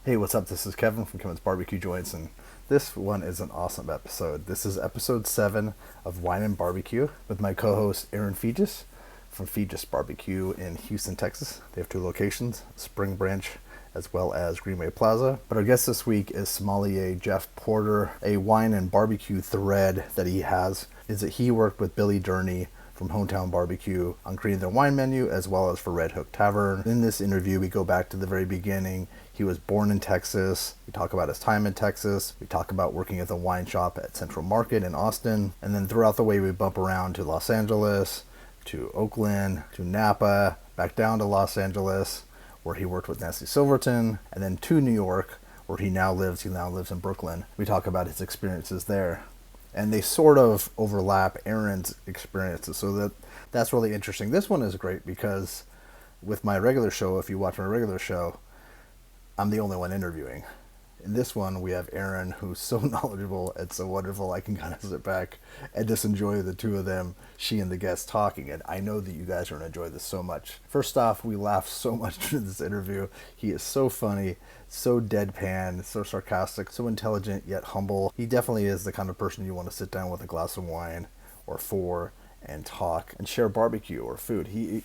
Hey, what's up? This is Kevin from Kevin's BBQ Joints, and this one is an awesome episode. This is episode 7 of Wine and BBQ with my co-host Aaron Fegis from Fegis BBQ in Houston, Texas. They have 2 locations, Spring Branch as well as Greenway Plaza. But our guest this week is Sommelier Jeff Porter. A wine and barbecue thread that he has is that he worked with Billy Durney from Hometown Barbecue on creating their wine menu as well as for Red Hook Tavern. In this interview, we go back to the very beginning. He was born in Texas. We talk about his time in Texas. We talk about working at the wine shop at Central Market in Austin. And then throughout the way, we bump around to Los Angeles, to Oakland, to Napa, back down to Los Angeles, where he worked with Nancy Silverton, and then to New York, where he now lives. He now lives in Brooklyn. We talk about his experiences there. And they sort of overlap Aaron's experiences, so that's really interesting. This one is great because with my regular show, if you watch my regular show, I'm the only one interviewing. In this one, we have Aaron, who's so knowledgeable and so wonderful. I can kind of sit back and just enjoy the two of them, she and the guest talking. And I know that you guys are going to enjoy this so much. First off, we laughed so much during this interview. He is so funny, so deadpan, so sarcastic, so intelligent yet humble. He definitely is the kind of person you want to sit down with a glass of wine or 4 and talk and share barbecue or food. He's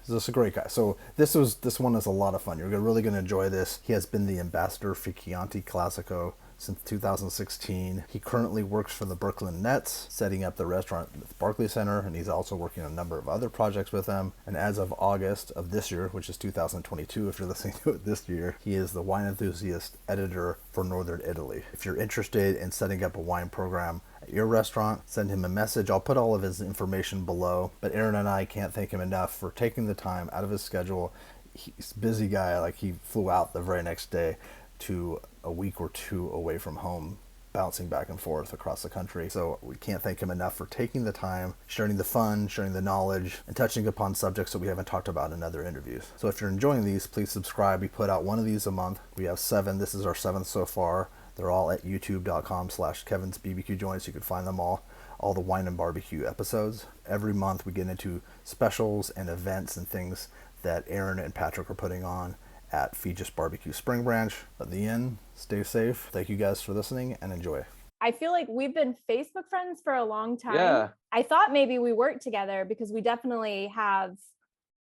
just a great guy. So this one is a lot of fun. You're really going to enjoy this. He has been the ambassador for Chianti Classico since 2016. He currently works for the Brooklyn Nets, setting up the restaurant at the Barclays Center, and he's also working on a number of other projects with them. And as of August of this year, which is 2022, if you're listening to it this year, he is the wine enthusiast editor for Northern Italy. If you're interested in setting up a wine program at your restaurant, send him a message. I'll put all of his information below. But Aaron and I can't thank him enough for taking the time out of his schedule. He's a busy guy. Like, he flew out the very next day to a week or 2 away from home, bouncing back and forth across the country. So we can't thank him enough for taking the time, sharing the fun, sharing the knowledge, and touching upon subjects that we haven't talked about in other interviews. So if you're enjoying these, please subscribe. We put out one of these a month. We have 7. This is our 7th so far. They're all at youtube.com/Kevin's BBQ Joints. You can find them all the wine and barbecue episodes. Every month we get into specials and events and things that Aaron and Patrick are putting on at Fegis BBQ Spring Branch. At the end, stay safe. Thank you guys for listening and enjoy. I feel like we've been Facebook friends for a long time. Yeah. I thought maybe we worked together because we definitely have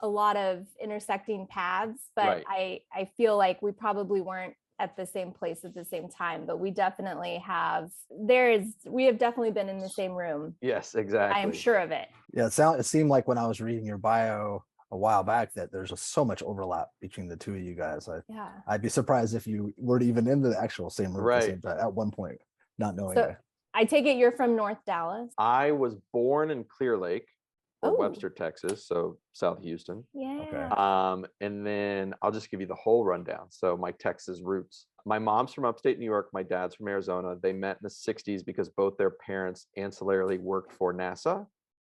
a lot of intersecting paths, but Right. I feel like we probably weren't at the same place at the same time, but we definitely have. We have definitely been in the same room. Yes, exactly. I am sure of it. Yeah, it seemed like when I was reading your bio a while back that there's just so much overlap between the two of you guys. I'd be surprised if you weren't even in the actual same room at the same time at one point, not knowing So it. I take it you're from North Dallas. I was born in Clear Lake, or Oh. Webster, Texas, so South Houston. Yeah. Okay. And then I'll just give you the whole rundown. So my Texas roots. My mom's from upstate New York. My dad's from Arizona. They met in the 60s because both their parents ancillarily worked for NASA.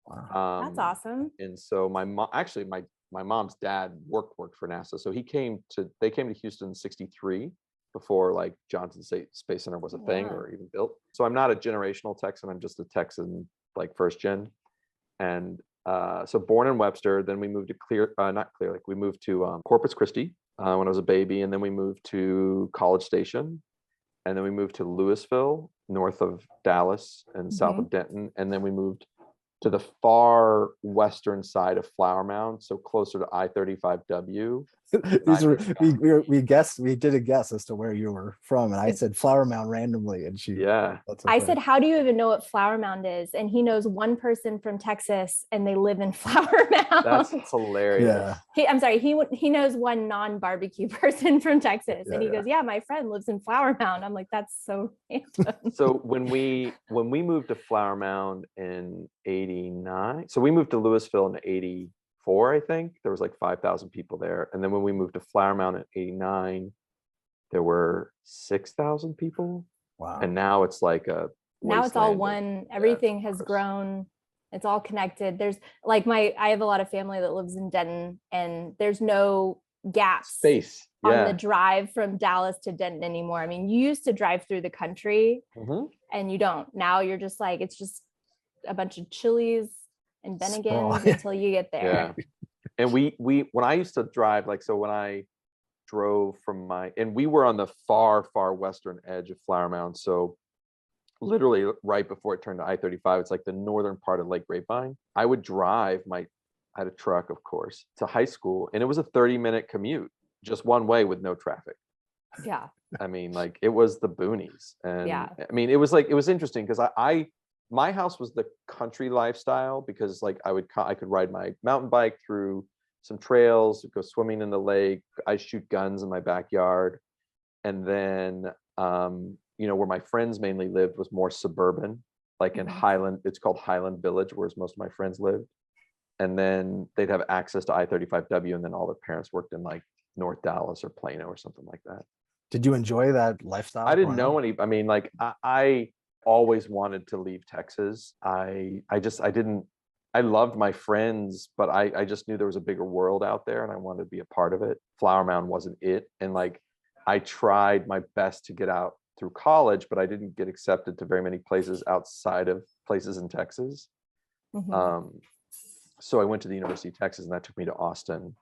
Wow. That's awesome. And so my mom's dad worked for NASA. So they came to Houston in 63 before like Johnson Space Center was a thing or even built. So I'm not a generational Texan. I'm just a Texan, like first gen. And so born in Webster, then we moved to not Clear Lake. We moved to Corpus Christi when I was a baby. And then we moved to College Station. And then we moved to Louisville, north of Dallas and south of Denton. And then we moved to the far western side of Flower Mound, so closer to I-35W. We did a guess as to where you were from, and I said Flower Mound randomly, and I said, how do you even know what Flower Mound is? And he knows one person from Texas and they live in Flower Mound. That's hilarious. Yeah. He knows one non-barbecue person from Texas, and he goes, yeah, my friend lives in Flower Mound. I'm like, that's so random. So when we moved to Flower Mound in 89, so we moved to Louisville in 84, I think. There was like 5,000 people there. And then when we moved to Flower Mound in 89, there were 6,000 people. Wow. And now it's like now it's all one. Everything has grown. It's all connected. There's like I have a lot of family that lives in Denton, and there's no gaps space on the drive from Dallas to Denton anymore. I mean, you used to drive through the country and you don't. Now you're just like, it's just a bunch of Chili's and Bennigan's until you get there. Yeah. And we when I used to drive, like, so when I drove from and we were on the far, far western edge of Flower Mound. So literally right before it turned to I-35, it's like the northern part of Lake Grapevine. I would drive I had a truck, of course, to high school, and it was a 30-minute commute, just one way with no traffic. Yeah. I mean, like, it was the boonies. And Yeah. I mean, it was interesting because my house was the country lifestyle, because like I could ride my mountain bike through some trails, go swimming in the lake. I shoot guns in my backyard. And then, where my friends mainly lived was more suburban, like in Highland. It's called Highland Village, whereas most of my friends lived. And then they'd have access to I-35W, and then all their parents worked in like North Dallas or Plano or something like that. Did you enjoy that lifestyle? I didn't know any. I mean, like I always wanted to leave Texas. I didn't. I loved my friends, but I just knew there was a bigger world out there, and I wanted to be a part of it. Flower Mound wasn't it, and like I tried my best to get out through college, but I didn't get accepted to very many places outside of places in Texas. So I went to the University of Texas, and that took me to Austin.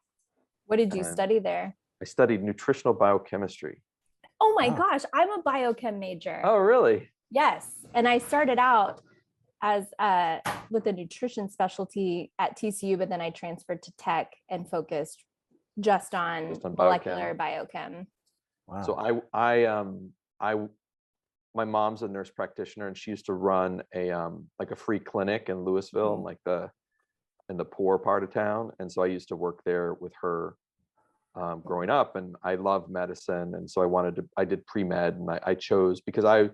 What did you study there? I studied nutritional biochemistry. Oh my gosh, I'm a biochem major. Oh, really? Yes. And I started out as with a nutrition specialty at TCU, but then I transferred to tech and focused just on molecular biochem. Wow. So my mom's a nurse practitioner, and she used to run a free clinic in Louisville, in the poor part of town. And so I used to work there with her growing up, and I love medicine. And so I did pre-med, and I chose because I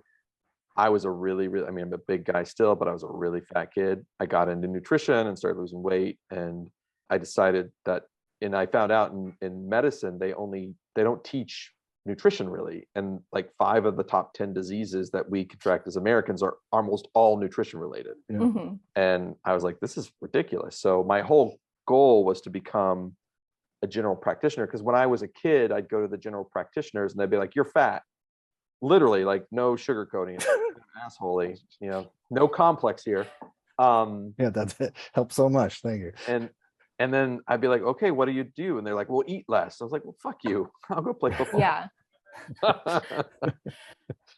was a really, really, I mean, I'm a big guy still, but I was a really fat kid. I got into nutrition and started losing weight. And I decided that, and I found out in medicine, they don't teach nutrition really. And like 5 of the top 10 diseases that we contract as Americans are almost all nutrition related. Yeah. And I was like, this is ridiculous. So my whole goal was to become a general practitioner, because when I was a kid, I'd go to the general practitioners and they'd be like, you're fat. Literally, like, no sugarcoating, assholey, no complex here. Yeah, that helps so much. Thank you. And then I'd be like, okay, what do you do? And they're like, well, eat less. I was like, well, fuck you. I'll go play football. Yeah.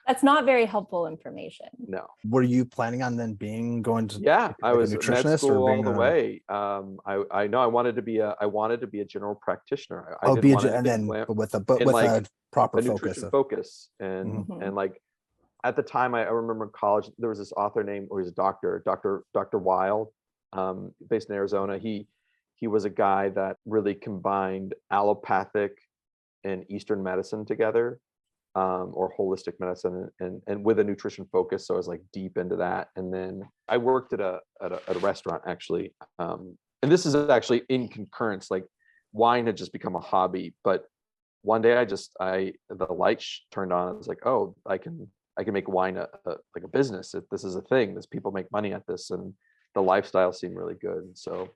That's not very helpful information. No. Were you planning on then going to? Yeah, I was a med nutritionist school or all the way. I know I wanted to be a general practitioner. But with a proper focus. Focus. And like at the time, I remember in college, there was this author named, or he's a doctor, Dr. Wild, based in Arizona. He was a guy that really combined allopathic and Eastern medicine together, or holistic medicine, and with a nutrition focus. So I was like deep into that. And then I worked at a restaurant actually. And this is actually in concurrence, like wine had just become a hobby, but one day the light turned on. I was like, oh, I can make wine like a business. This is a thing. People make money at this, and the lifestyle seemed really good. So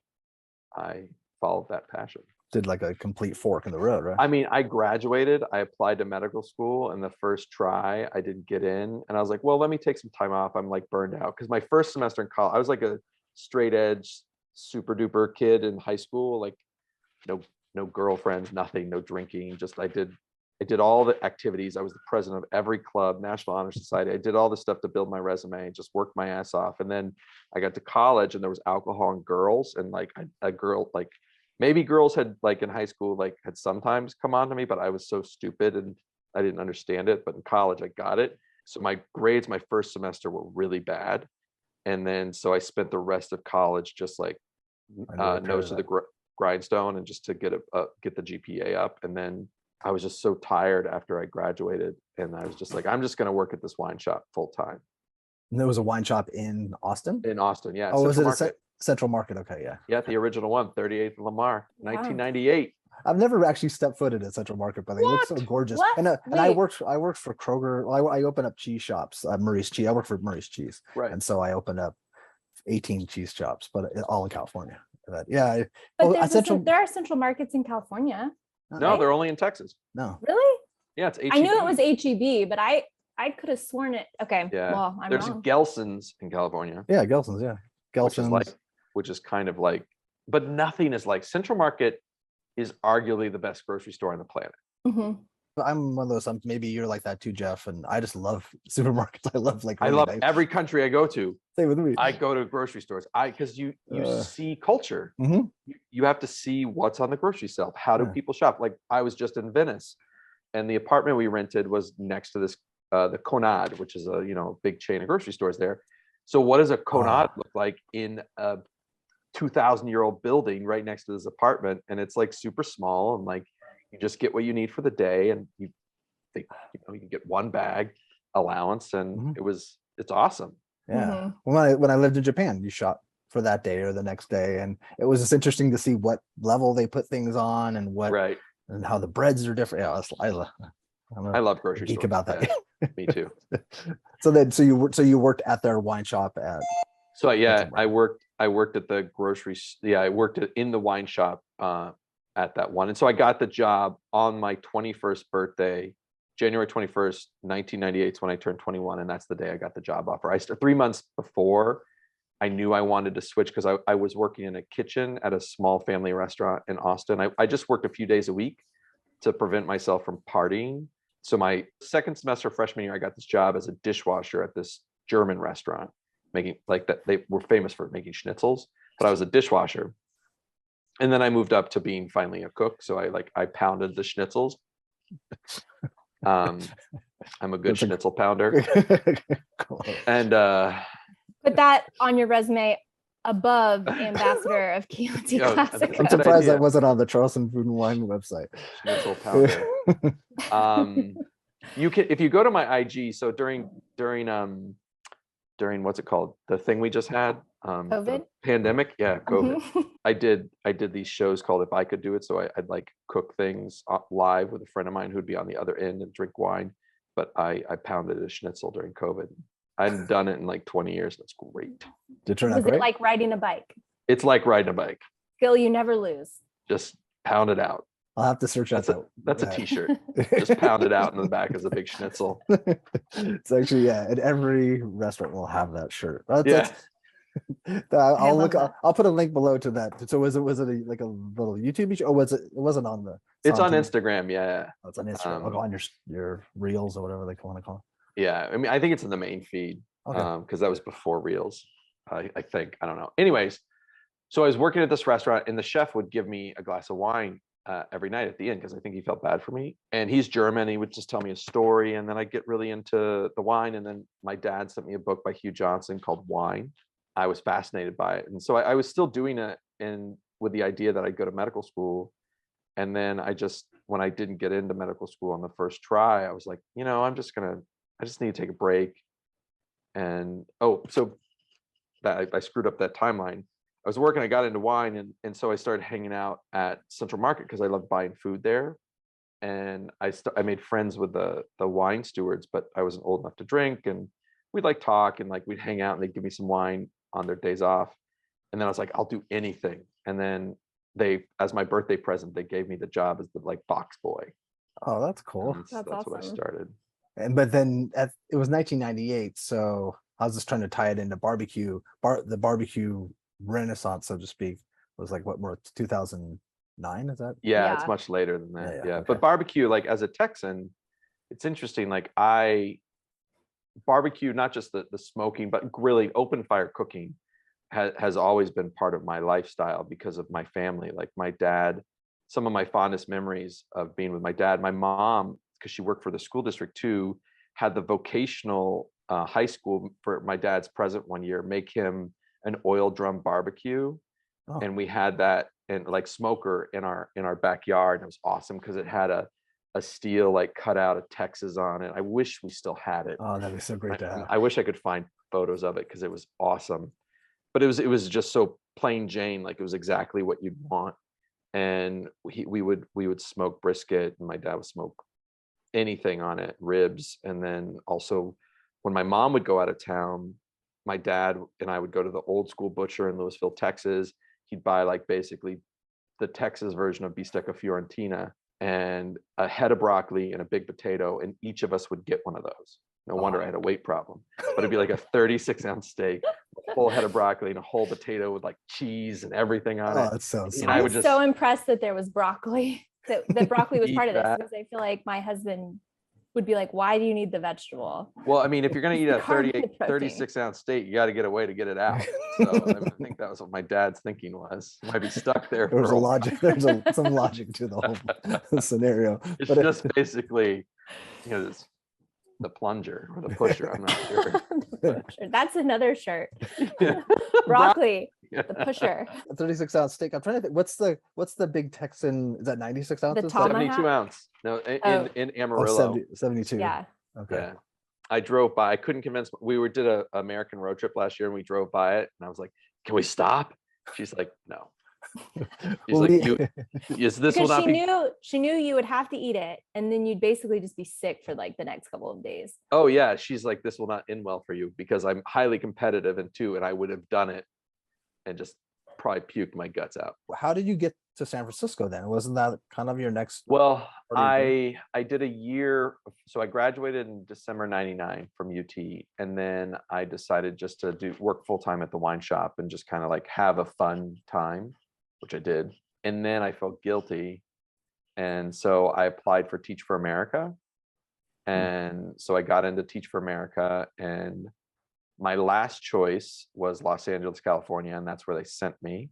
I followed that passion. Did like a complete fork in the road, right? I mean, I graduated, I applied to medical school, and the first try I didn't get in. And I was like, well, let me take some time off. I'm like burned out, because my first semester in college, I was like a straight edge, super duper kid in high school, like no girlfriends, nothing, no drinking. Just I did all the activities. I was the president of every club, National Honor Society. I did all this stuff to build my resume and just worked my ass off. And then I got to college, and there was alcohol and girls, and like a girl, like maybe girls had like in high school, like had sometimes come on to me, but I was so stupid and I didn't understand it. But in college, I got it. So my grades, my first semester were really bad. And then, so I spent the rest of college just like nose to the grindstone, and just to get the GPA up. And then I was just so tired after I graduated, and I was just like, I'm just going to work at this wine shop full time. And there was a wine shop in Austin? In Austin, yeah. Oh, was it Central Market? Okay, yeah. Yeah, the original one, 38th Lamar, 1998. I've never actually stepped footed at Central Market, but they look so gorgeous. What? And I worked for Kroger. I opened up cheese shops. Murray's Cheese. I worked for Murray's Cheese, right? And so I opened up 18 cheese shops, but all in California. Yeah. But there are Central Markets in California. No, right? They're only in Texas. No. Really? Yeah, it's HEB. I knew it was HEB, but I could have sworn it. Okay. Yeah. Well, There's wrong. Gelson's in California. Yeah, Gelson's. Yeah, Gelson's. Which is kind of like, but nothing is like Central Market is arguably the best grocery store on the planet. Mhm. I'm one of those. Maybe you're like that too, Jeff. And I just love supermarkets. I love I love every country I go to. Same with me. I go to grocery stores. Because you see culture. Mhm. You have to see what's on the grocery shelf. How do people shop? Like I was just in Venice, and the apartment we rented was next to this the Conad, which is a big chain of grocery stores there. So what does a Conad look like in a 2,000-year-old building right next to this apartment? And it's like super small, and like you just get what you need for the day, and you can get one bag allowance, and it's awesome. Yeah. When I lived in Japan, you shop for that day or the next day, and it was just interesting to see what level they put things on and and how the breads are different. Yeah, I love grocery stores. About that. Yeah, me too. So you worked at their wine shop at. So yeah, I worked at the grocery. Yeah, I worked in the wine shop at that one, and so I got the job on my 21st birthday. January 21st, 1998 is when I turned 21, and that's the day I got the job offer. I started 3 months before. I knew I wanted to switch because I was working in a kitchen at a small family restaurant in Austin. I just worked a few days a week to prevent myself from partying. So my second semester freshman year, I got this job as a dishwasher at this German restaurant, making like that. They were famous for making schnitzels, but I was a dishwasher. And then I moved up to being finally a cook. So I pounded the schnitzels. I'm a good schnitzel pounder. And put that on your resume above ambassador of Chianti Classic. I'm surprised that wasn't on the Charleston Food and Wine website. Schnitzel pounder. You can, if you go to my IG. So during what's it called, the thing we just had, COVID pandemic, COVID. I did these shows called If I Could Do It. So I'd like cook things live with a friend of mine who'd be on the other end and drink wine. But I pounded a schnitzel during COVID. I hadn't done it in like 20 years. That's great. Did it turn out great? Was it like riding a bike? It's like riding a bike. Skill you never lose. Just pound it out. I'll have to search out that. That's a t-shirt. Just pound it out, and in the back is a big schnitzel. It's actually, and every restaurant will have that shirt. I'll put a link below to that. So was it like a little YouTube show, or was it? It wasn't on the. It's on Instagram. Yeah. Oh, it's on Instagram. On your reels or whatever they want to call it. Yeah, I mean, I think it's in the main feed. Okay. Because that was before reels. I think, I don't know. Anyways, so I was working at this restaurant, and the chef would give me a glass of wine every night at the end, because I think he felt bad for me. And he's German. He would just tell me a story, and then I'd get really into the wine. And then my dad sent me a book by Hugh Johnson called Wine. I was fascinated by it, and so I was still doing it, and with the idea that I'd go to medical school. And then when I didn't get into medical school on the first try, I was like, I just need to take a break. And so that I screwed up that timeline. I was working, I got into wine, and so I started hanging out at Central Market because I loved buying food there. And I made friends with the wine stewards, but I wasn't old enough to drink, and we'd like talk, and like we'd hang out, and they'd give me some wine on their days off. And then I was like, I'll do anything. And then as my birthday present, they gave me the job as the like box boy. Oh, that's cool. That's awesome. what I started. But then it was 1998, so I was just trying to tie it into barbecue. The barbecue renaissance, so to speak, was like what, more 2009? Is that? Yeah, it's much later than that. Yeah. Okay. But barbecue, like as a Texan, it's interesting. Like barbecue, not just the smoking, but grilling, open fire cooking has always been part of my lifestyle because of my family. Like my dad, some of my fondest memories of being with my dad. My mom, because she worked for the school district too, had the vocational high school for my dad's present one year make him an oil drum barbecue. And we had that and like smoker in our backyard. And it was awesome because it had a steel like cutout of Texas on it. I wish we still had it. Oh, that'd be so great to have. I wish I could find photos of it because it was awesome. But it was just so plain Jane, like it was exactly what you'd want. And we would smoke brisket, and my dad would smoke anything on it, ribs. And then also when my mom would go out of town, my dad and I would go to the old school butcher in Louisville, Texas. He'd buy like basically the Texas version of bistecca fiorentina and a head of broccoli and a big potato, and each of us would get one of those. No wonder I had a weight problem. But it'd be like a 36-ounce steak, a whole head of broccoli, and a whole potato with like cheese and everything on it. That sounds. I was so impressed that there was broccoli. So the broccoli was Eat part of this that. because I feel like my husband would be like, why do you need the vegetable? Well, I mean, if you're going to eat a Carbohydrate protein. 36-ounce steak, you got to get a way to get it out. So I, mean, I think that was what my dad's thinking was. Might be stuck there. There's a logic. There's some logic to the whole scenario. It's But just basically, it's the plunger or the pusher. I'm not sure. That's another shirt. Yeah. Broccoli, the pusher. a 36-ounce steak. I'm trying to think. What's the big Texan? Is that 96 ounces? tomahawk? 72 ounce. No, in Amarillo. 72. Yeah. Okay. Yeah. I drove by. I couldn't convince. We did a American road trip last year, and we drove by it, and I was like, "Can we stop?" She's like, "No." She's like, "Is this will not be?" She knew you would have to eat it, and then you'd basically just be sick for like the next couple of days. Oh yeah, she's like, "This will not end well for you because I'm highly competitive and I would have done it, and just probably puked my guts out." How did you get to San Francisco then? Wasn't that kind of your next? Well, I did a year. So I graduated in December 99 from UT. And then I decided just to work full time at the wine shop and just kind of like have a fun time, which I did. And then I felt guilty. And so I applied for Teach for America. And so I got into Teach for America. And my last choice was Los Angeles, California. And that's where they sent me.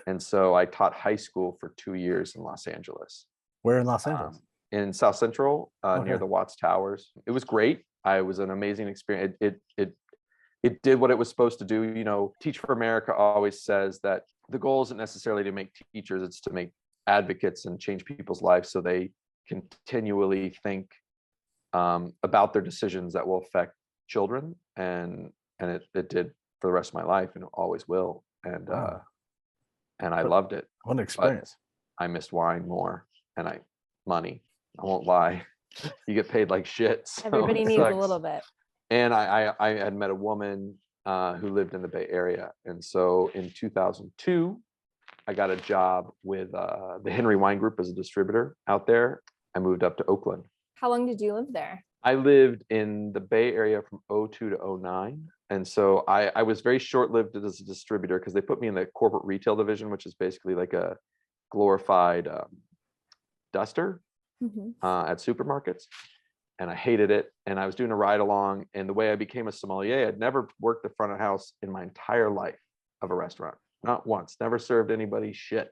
And so I taught high school for 2 years in Los Angeles. Where in Los Angeles? In South Central, Okay. near the Watts Towers. It was great. It was an amazing experience. It did what it was supposed to do. Teach for America always says that the goal isn't necessarily to make teachers, it's to make advocates and change people's lives so they continually think about their decisions that will affect children. And it did for the rest of my life, and it always will. And I loved it. What an experience. I missed wine more and money. I won't lie. You get paid like shit. So Everybody needs a little bit. And I had met a woman who lived in the Bay Area. And so in 2002, I got a job with the Henry Wine Group as a distributor out there. I moved up to Oakland. How long did you live there? I lived in the Bay Area from 02 to 09. And so I was very short-lived as a distributor because they put me in the corporate retail division, which is basically like a glorified duster at supermarkets. And I hated it. And I was doing a ride along. And the way I became a sommelier, I'd never worked the front of house in my entire life of a restaurant. Not once. Never served anybody shit.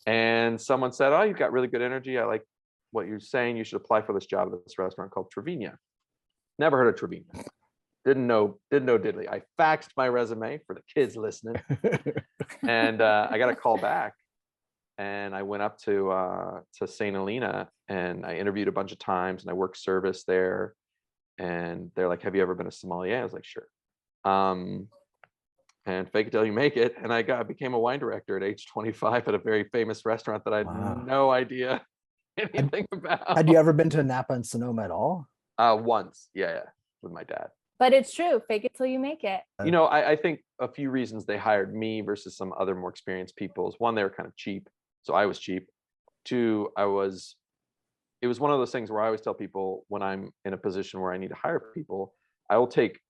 And someone said, "Oh, you've got really good energy. I like what you're saying. You should apply for this job at this restaurant called Trevina." Never heard of Trevina. Didn't know diddly. I faxed my resume for the kids listening. And I got a call back. And I went up to St. Helena, and I interviewed a bunch of times, and I worked service there. And they're like, "Have you ever been a sommelier?" I was like, "Sure." And fake it till you make it. And I became a wine director at age 25 at a very famous restaurant that I had no idea anything about. Had you ever been to Napa and Sonoma at all? Once, yeah, with my dad. But it's true. Fake it till you make it. I think a few reasons they hired me versus some other more experienced people is, one, they were kind of cheap. So I was cheap. Two, it was one of those things where I always tell people when I'm in a position where I need to hire people, I will take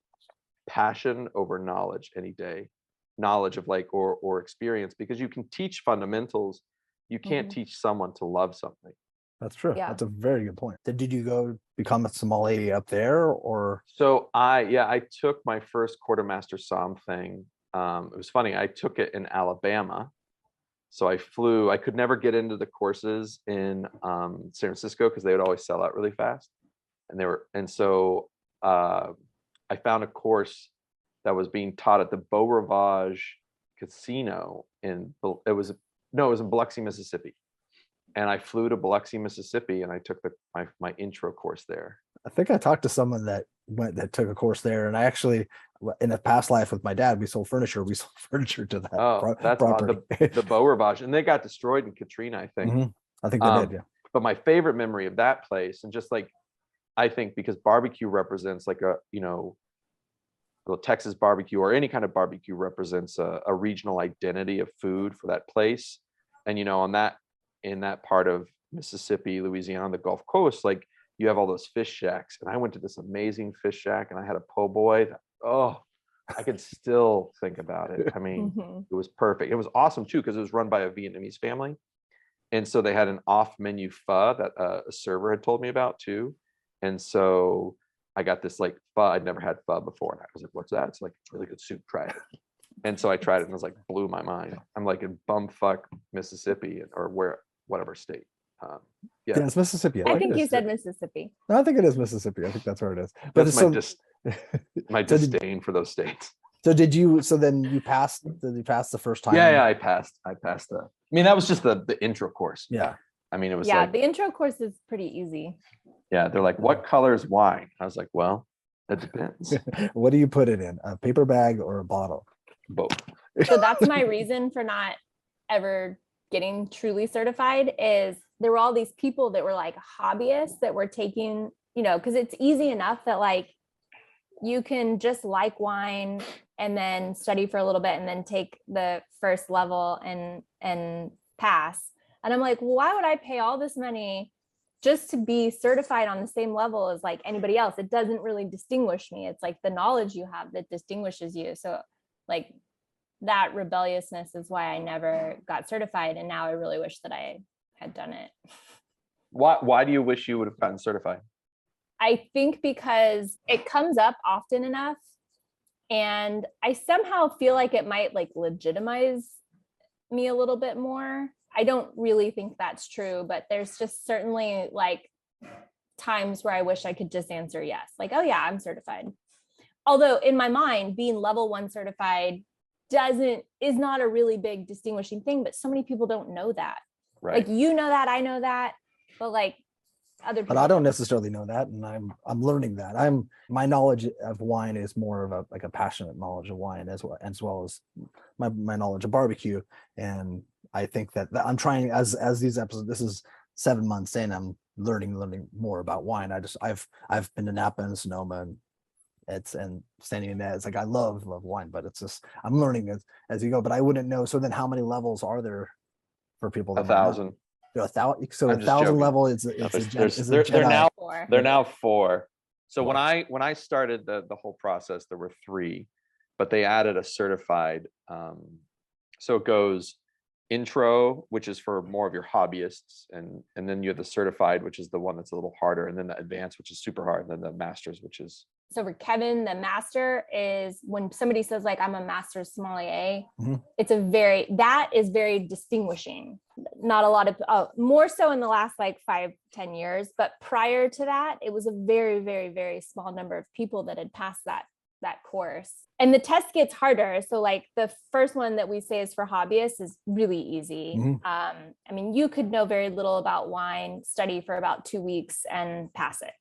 passion over knowledge any day. Knowledge of or experience, because you can teach fundamentals. You can't teach someone to love something. That's true. Yeah. That's a very good point. Did you go become a sommelier up there, or? So I took my first quartermaster somm thing. It was funny. I took it in Alabama. So I flew. I could never get into the courses in San Francisco because they would always sell out really fast. So I found a course that was being taught at the Beau Rivage Casino it was in Biloxi, Mississippi. And I flew to Biloxi, Mississippi, and I took my intro course there. I think I talked to someone that took a course there, and I actually, in a past life with my dad, we sold furniture. We sold furniture to that That's property. The Beau Rivage, and they got destroyed in Katrina, I think. I think they did, yeah. But my favorite memory of that place, and just like, I think because barbecue represents like well, Texas barbecue or any kind of barbecue represents a regional identity of food for that place. And, in that part of Mississippi, Louisiana, on the Gulf Coast, like, you have all those fish shacks. And I went to this amazing fish shack, and I had a po' boy. I could still think about it. I mean, it was perfect. It was awesome too, because it was run by a Vietnamese family. And so they had an off menu pho that a server had told me about too. And so I got this like pho. I'd never had pho before. And I was like, what's that? It's like really good soup. Try it. And so I tried it and it was like, blew my mind. I'm like in bumfuck Mississippi or whatever state. Yeah, it's Mississippi. I think you said Mississippi. No, I think it is Mississippi. I think that's where it is. But that's my disdain for those states. So then you passed, did you pass the first time? Yeah, I passed. That was just the intro course. Yeah. I mean, it was the intro course is pretty easy. Yeah, they're like, what color is wine? I was like, well, that depends. What do you put it in? A paper bag or a bottle? Both. So that's my reason for not ever getting truly certified is there were all these people that were like hobbyists that were taking, because it's easy enough that like you can just like wine and then study for a little bit and then take the first level and pass. And I'm like, well, why would I pay all this money just to be certified on the same level as like anybody else? It doesn't really distinguish me. It's like the knowledge you have that distinguishes you. So like that rebelliousness is why I never got certified. And now I really wish that I had done it. Why do you wish you would have gotten certified? I think because it comes up often enough and I somehow feel like it might like legitimize me a little bit more. I don't really think that's true, but there's just certainly like times where I wish I could just answer yes. Like, oh yeah, I'm certified. Although in my mind, being level 1 certified is not a really big distinguishing thing, but so many people don't know that. Right. Like, that, I know that, but like other people. But I don't necessarily know that, and I'm learning that. My knowledge of wine is more of a passionate knowledge of wine as well as my knowledge of barbecue. And I think that I'm trying as these episodes. This is 7 months in. I'm learning more about wine. I've been to Napa and Sonoma and standing in that. It's like I love wine, but it's just I'm learning as you go. But I wouldn't know. So then, how many levels are there for people? 1,000. 1,000. So I'm 1,000 level is they're now 4. So when I started the whole process, there were 3, but they added a certified. So it goes intro, which is for more of your hobbyists, and then you have the certified, which is the one that's a little harder, and then the advanced, which is super hard, and then the masters, which is. So for Kevin, the master is when somebody says like, I'm a master sommelier, that is very distinguishing. Not a lot of, more so in the last like 5-10 years, but prior to that, it was a very, very, very small number of people that had passed that course. And the test gets harder. So like the first one that we say is for hobbyists is really easy. I mean, you could know very little about wine, study for about 2 weeks and pass it.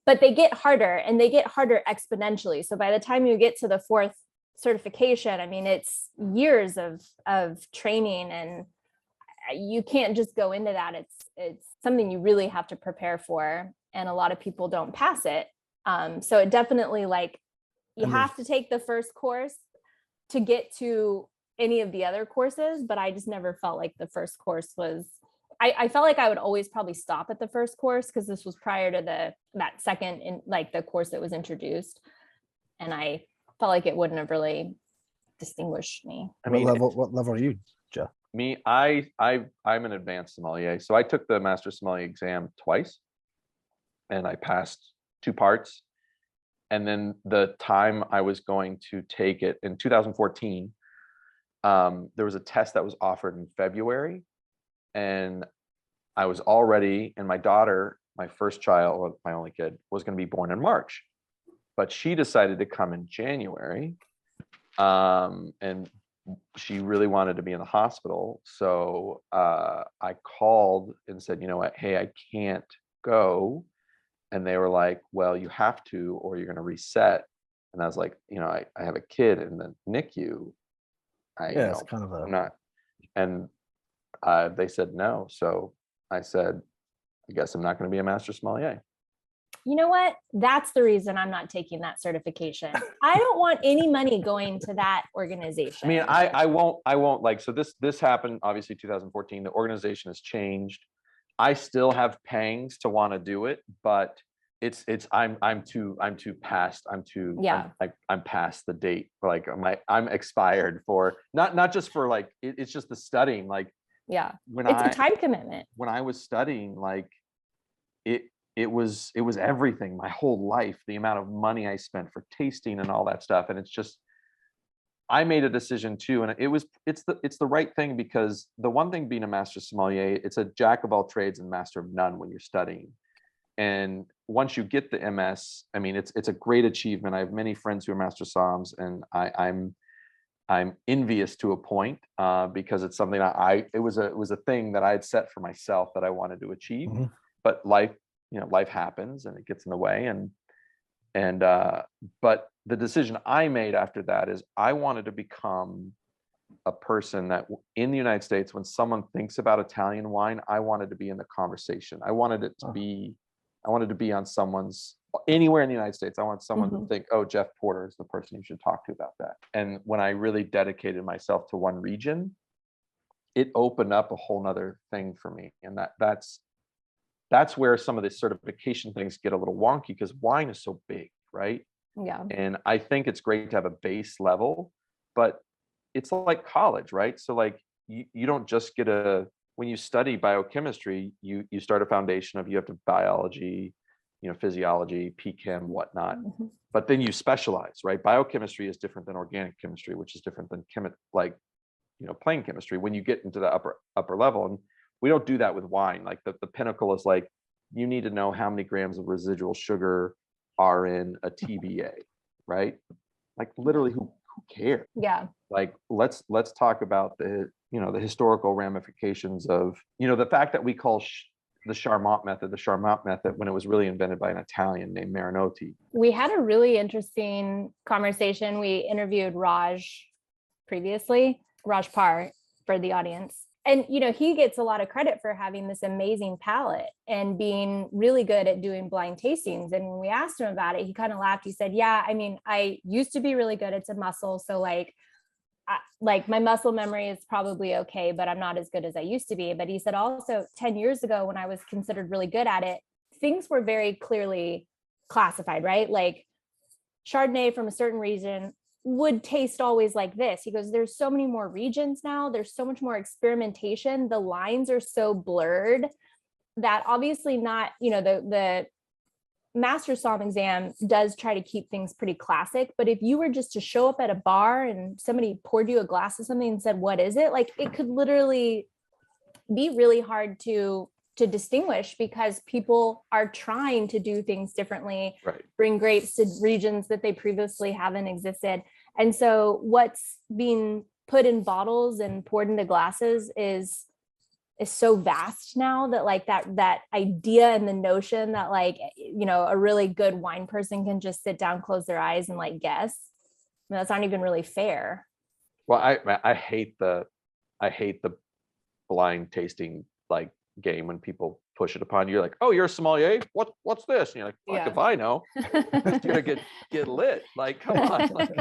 But they get harder, and they get harder exponentially. So by the time you get to the 4th certification, I mean, it's years of training, and you can't just go into that. It's something you really have to prepare for, and a lot of people don't pass it. So it definitely like you have to take the first course to get to any of the other courses, but I just never felt like the first course was. I felt like I would always probably stop at the first course because this was prior to that second in like the course that was introduced, and I felt like it wouldn't have really distinguished me. I mean, what level are you, Jeff? Me, I'm an advanced sommelier, so I took the master sommelier exam twice, and I passed 2 parts, and then the time I was going to take it in 2014, there was a test that was offered in February. And I was already, and my daughter, my first child, or my only kid, was going to be born in March, but she decided to come in January, and she really wanted to be in the hospital. So I called and said, you know what, hey, I can't go. And they were like, well, you have to, or you're going to reset. And I was like, I have a kid in the NICU. It's kind of I'm not, and they said no. So I said, I guess I'm not going to be a master sommelier. You know what? That's the reason I'm not taking that certification. I don't want any money going to that organization. I mean, I won't like, so this happened, obviously 2014, the organization has changed. I still have pangs to want to do it, but I'm too past. I'm past the date. Like I'm expired for not just for like, it's just the studying. Like Yeah. When It's a time commitment. when I was studying, like it was everything, my whole life, the amount of money I spent for tasting and all that stuff. And it's just, I made a decision too, and it's the right thing, because the one thing being a master sommelier, it's a jack of all trades and master of none when you're studying. And once you get the MS, I mean, it's a great achievement. I have many friends who are master somms, and I'm envious to a point, because it's something it was a thing that I had set for myself that I wanted to achieve. Mm-hmm. But life happens and it gets in the way, but the decision I made after that is I wanted to become a person that in the United States, when someone thinks about Italian wine, I wanted to be in the conversation. I wanted to be on someone's, anywhere in the United States. I want someone to think, oh, Jeff Porter is the person you should talk to about that. And when I really dedicated myself to one region, it opened up a whole nother thing for me. And that's where some of the certification things get a little wonky, because wine is so big, right? Yeah. And I think it's great to have a base level, but it's like college, right? So like you don't just get when you study biochemistry, you start a foundation of, you have to biology, physiology, pchem, whatnot. Mm-hmm. But then you specialize, right? Biochemistry is different than organic chemistry, which is different than plain chemistry when you get into the upper level. And we don't do that with wine. Like the pinnacle is like, you need to know how many grams of residual sugar are in a TBA, right? Like literally, who cares? Yeah. Like let's talk about the historical ramifications of the fact that we call the Charmat method when it was really invented by an Italian named Marinotti. We had a really interesting conversation. We interviewed Raj previously, Raj Par, for the audience. And, he gets a lot of credit for having this amazing palate and being really good at doing blind tastings. And when we asked him about it, he kind of laughed. He said, yeah, I mean, I used to be really good. It's a muscle. So like my muscle memory is probably okay, but I'm not as good as I used to be. But he said also 10 years ago, when I was considered really good at it, things were very clearly classified, right? Like Chardonnay from a certain region would taste always like this. He goes, there's so many more regions now. There's so much more experimentation. The lines are so blurred that obviously not, the Master Somm exam does try to keep things pretty classic. But if you were just to show up at a bar and somebody poured you a glass of something and said, what is it? Like it could literally be really hard to distinguish, because people are trying to do things differently, right? Bring grapes to regions that they previously haven't existed. And so what's being put in bottles and poured into glasses is so vast now that like that idea and the notion that like, a really good wine person can just sit down, close their eyes and like guess. I mean, that's not even really fair. Well, I hate the blind tasting like game when people push it upon you. You're like, oh, you're a sommelier, what's this? And you're like, fuck if I know. You're gonna get lit, like come on, like,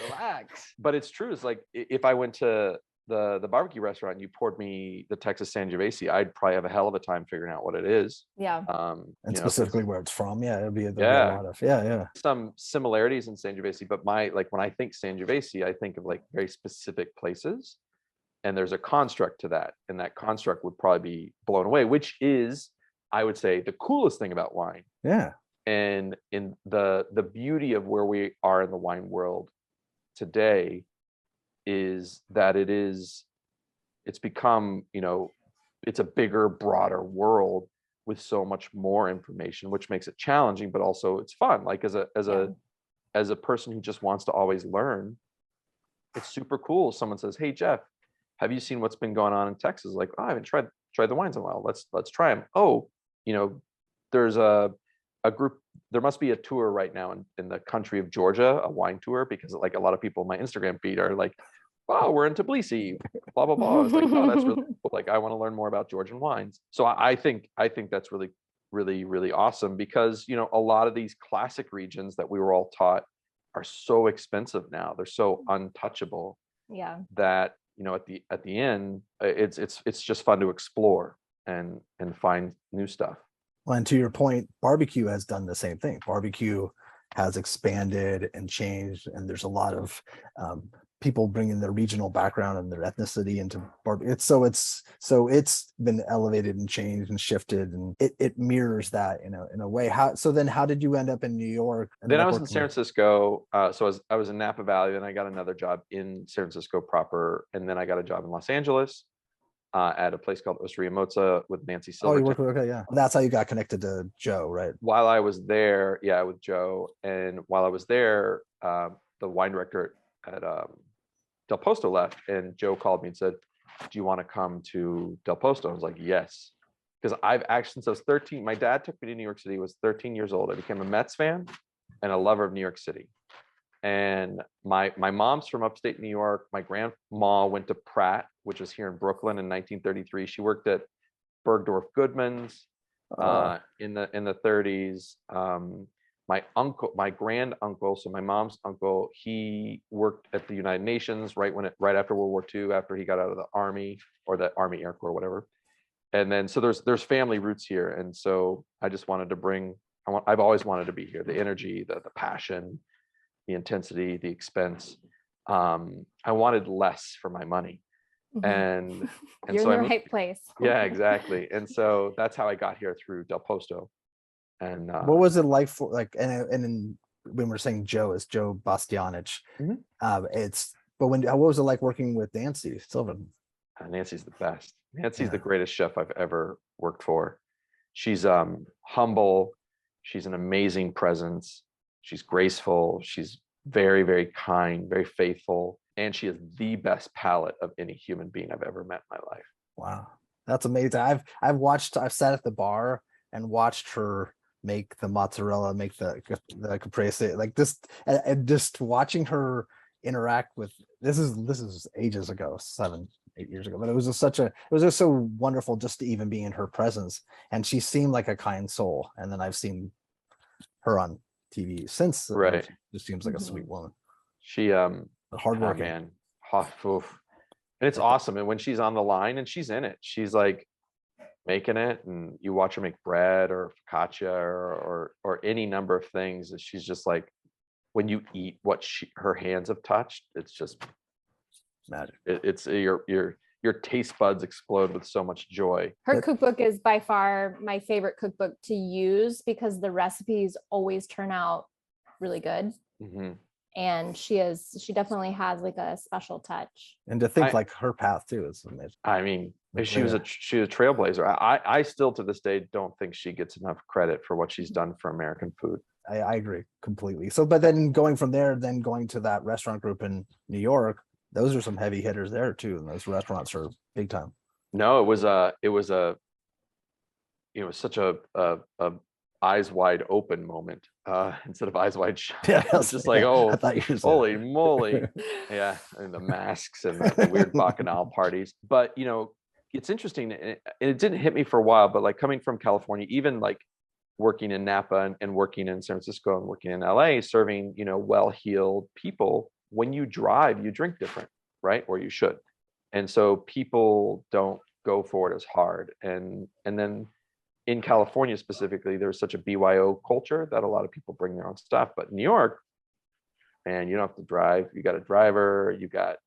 relax. But it's true. It's like if I went to the barbecue restaurant and you poured me the Texas Sangiovese, I'd probably have a hell of a time figuring out what it is. Yeah. And specifically where it's from. Yeah, there'll be a lot of some similarities in Sangiovese, but when I think Sangiovese, I think of like very specific places. And there's a construct to that. And that construct would probably be blown away, which is, I would say, the coolest thing about wine. Yeah. And in the beauty of where we are in the wine world today is that it's become, it's a bigger, broader world with so much more information, which makes it challenging, but also it's fun. Like as a person who just wants to always learn, it's super cool. Someone says, hey, Jeff, have you seen what's been going on in Texas? Like, oh, I haven't tried the wines in a while. Let's try them. Oh, there's a group. There must be a tour right now in the country of Georgia, a wine tour, because like a lot of people in my Instagram feed are like, oh, we're in Tbilisi, blah blah blah. I was like, oh, that's really cool. Like, I want to learn more about Georgian wines. So I think that's really, really, really awesome, because a lot of these classic regions that we were all taught are so expensive now. They're so untouchable. Yeah. That at the end, it's just fun to explore and find new stuff. Well, and to your point, barbecue has done the same thing. Barbecue has expanded and changed, and there's a lot of people bringing their regional background and their ethnicity into barbecue. It's been elevated and changed and shifted, and it mirrors that in a way. How did you end up in New York? Then I was in San Francisco. So I was in Napa Valley, and I got another job in San Francisco proper, and then I got a job in Los Angeles at a place called Osteria Mozza with Nancy Silverton. Oh, you worked with, okay, yeah. That's how you got connected to Joe, right? While I was there, yeah, with Joe, and while I was there, the wine director at Del Posto left, and Joe called me and said, "Do you want to come to Del Posto?" I was like, "Yes," because I've actually, since I was 13, my dad took me to New York City. I was 13 years old. I became a Mets fan and a lover of New York City. And my mom's from upstate New York. My grandma went to Pratt, which was here in Brooklyn in 1933. She worked at Bergdorf Goodman's in the 30s. My grand uncle, so my mom's uncle, he worked at the United Nations right after World War II, after he got out of the Army, or the Army Air Corps, whatever. And then so there's family roots here, and so I just wanted to bring. I've always wanted to be here. The energy, the passion, the intensity, the expense. I wanted less for my money, and you're so in the right place. Yeah, exactly. And so that's how I got here, through Del Posto. And what was it like for and when we're saying Joe, is Joe Bastianich? What was it like working with Nancy Silverton? Nancy's the best. Nancy's the greatest chef I've ever worked for. She's humble. She's an amazing presence. She's graceful. She's very, very kind, very faithful. And she has the best palate of any human being I've ever met in my life. Wow. That's amazing. I've sat at the bar and watched her make the mozzarella, make the caprese, like this, and just watching her interact with, this is ages ago, 7-8 years ago, but it was just so wonderful just to even be in her presence. And she seemed like a kind soul. And then I've seen her on TV since. Right. She just seems like a sweet woman. She hardworking, man. And it's awesome. And when she's on the line and she's in it, she's like making it, and you watch her make bread or focaccia or any number of things, and she's just like, when you eat what her hands have touched, it's just magic. It's your taste buds explode with so much joy. Her cookbook is by far my favorite cookbook to use, because the recipes always turn out really good. And she definitely has like a special touch. And to think like her path too is amazing. I mean, she was a trailblazer. I still to this day don't think she gets enough credit for what she's done for American food. I agree completely. So, but then going from there, then going to that restaurant group in New York, those are some heavy hitters there too, and those restaurants are big time. No, it was such a eyes wide open moment instead of eyes wide shut. Yeah, it's just like, oh, holy moly. Yeah, and the masks and the weird bacchanal parties. But it's interesting, and it didn't hit me for a while, but like coming from California, even like working in Napa and working in San Francisco and working in LA, serving well-heeled people, when you drive, you drink different, right? Or you should. And so people don't go for it as hard. And then in California specifically, there's such a BYO culture that a lot of people bring their own stuff. But in New York, man, you don't have to drive. You got a driver,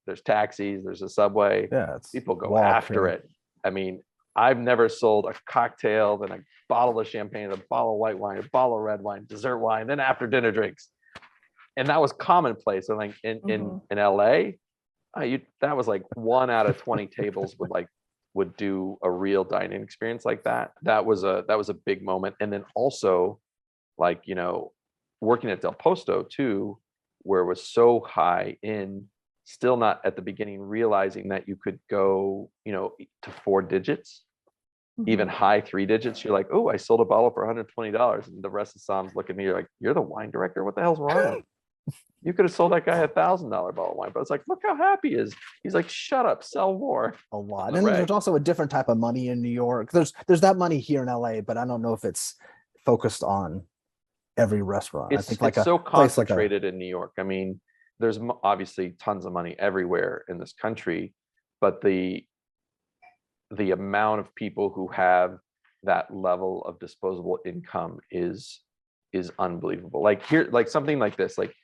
there's taxis, there's a subway. Yeah, people go after it. I mean, I've never sold a cocktail, then a bottle of champagne, a bottle of white wine, a bottle of red wine, dessert wine, then after dinner drinks. And that was commonplace. And like in LA, that was like 1 out of 20 tables would do a real dining experience like that. That was a big moment. And then also, like, working at Del Posto too, where it was so high in, still not at the beginning realizing that you could go, to 4 digits, even high 3 digits. You're like, oh, I sold a bottle for $120. And the rest of Sam's looking at me, you're like, you're the wine director? What the hell's wrong? You could have sold that guy $1,000 bottle of wine. But it's like, look how happy he is. He's like, shut up, sell more. A lot. And there's also a different type of money in New York. There's that money here in LA, but I don't know if it's focused on every restaurant. It's so concentrated in New York. I mean, there's obviously tons of money everywhere in this country, but the amount of people who have that level of disposable income is unbelievable. Like here, like something like this, like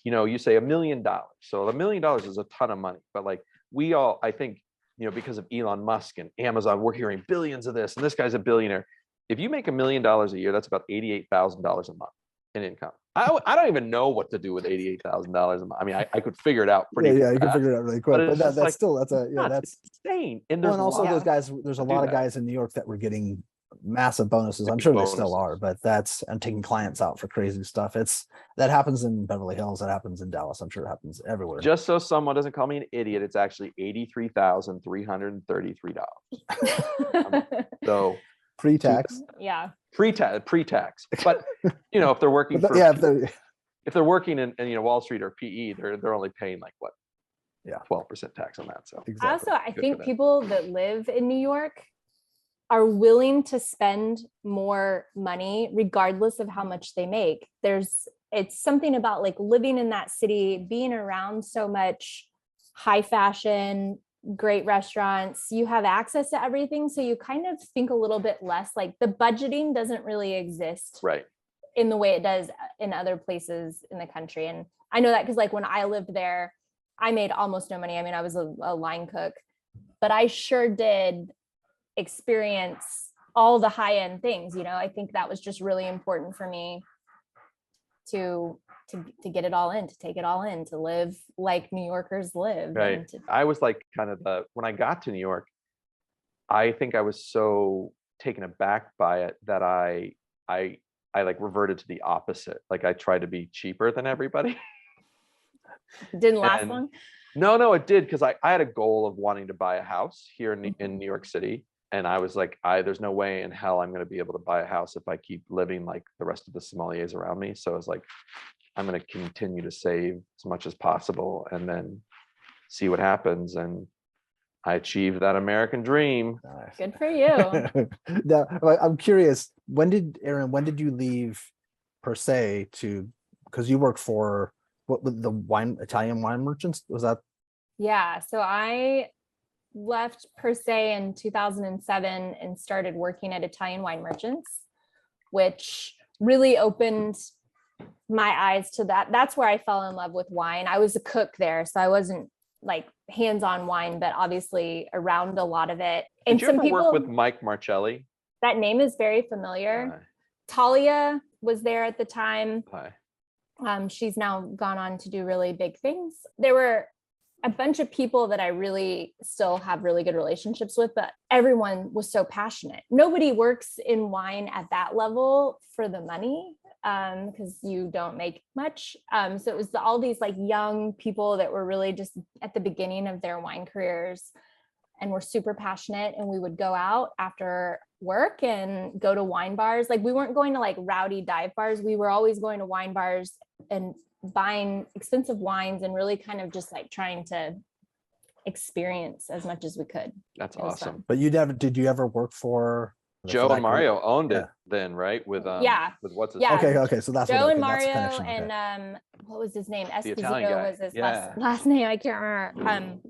you say $1 million. So $1 million is a ton of money, but like I think, because of Elon Musk and Amazon, we're hearing billions of this, and this guy's a billionaire. If you make $1 million a year, that's about $88,000 a month in income. I don't even know what to do with $88,000 a month. I mean, I could figure it out pretty you can figure it out really quick. But that's insane. And also those guys. There's a lot of guys in New York that were getting massive bonuses. I'm sure they still are, but and taking clients out for crazy stuff. That happens in Beverly Hills. That happens in Dallas. I'm sure it happens everywhere. Just so someone doesn't call me an idiot, it's actually $83,333. So pre-tax. Pre-tax. But if they're working for, if they're working in Wall Street or PE, they're only paying like what? 12% tax on that. So exactly. I think people that live in New York are willing to spend more money regardless of how much they make. It's something about like living in that city, being around so much high fashion, great restaurants, you have access to everything. So you kind of think a little bit less, like the budgeting doesn't really exist in the way it does in other places in the country. And I know that because like when I lived there, I made almost no money. I mean, I was a line cook, but I sure did experience all the high-end things. I think that was just really important for me to get it all in, to take it all in, to live like New Yorkers live. Right. I was like when I got to New York, I think I was so taken aback by it that I like reverted to the opposite. Like I tried to be cheaper than everybody. Didn't last long? No, it did, because I had a goal of wanting to buy a house here in New York City. And I was like, there's no way in hell I'm going to be able to buy a house if I keep living like the rest of the sommeliers around me. So I was like, I'm going to continue to save as much as possible and then see what happens. And I achieved that American dream. Good for you. Now, I'm curious, when did you leave per se because you worked for with the Italian wine merchants? Was that? Yeah. So I left per se in 2007 and started working at Italian wine merchants, which really opened my eyes to that. That's where I fell in love with wine. I was a cook there, so I wasn't like hands-on wine, but obviously around a lot of it. And did you ever work with Mike Marcelli? That name is very familiar. Talia was there at the time. She's now gone on to do really big things. There were a bunch of people that I really still have really good relationships with, but everyone was so passionate. Nobody works in wine at that level for the money, because you don't make much. So it was all these like young people that were really just at the beginning of their wine careers and were super passionate. And we would go out after work and go to wine bars. Like we weren't going to like rowdy dive bars. We were always going to wine bars and buying expensive wines and really kind of just like trying to experience as much as we could. That's awesome. Fun. But did you ever work for Joe and Mario owned it then, right? With what's his name? Okay. So that's Joe and Mario and what was his name? Esposito was his last name. I can't remember.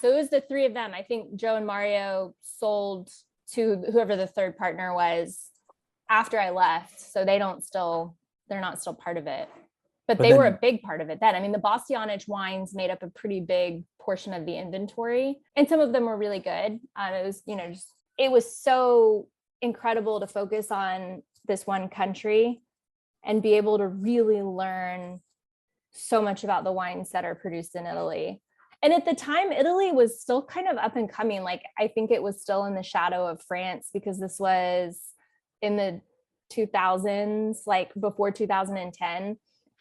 So it was the three of them. I think Joe and Mario sold to whoever the third partner was after I left. So they're not still part of it. But they were a big part of it then. I mean, the Bastianich wines made up a pretty big portion of the inventory, and some of them were really good. It was, it was so incredible to focus on this one country and be able to really learn so much about the wines that are produced in Italy. And at the time, Italy was still kind of up and coming. Like, I think it was still in the shadow of France, because this was in the 2000s, like before 2010.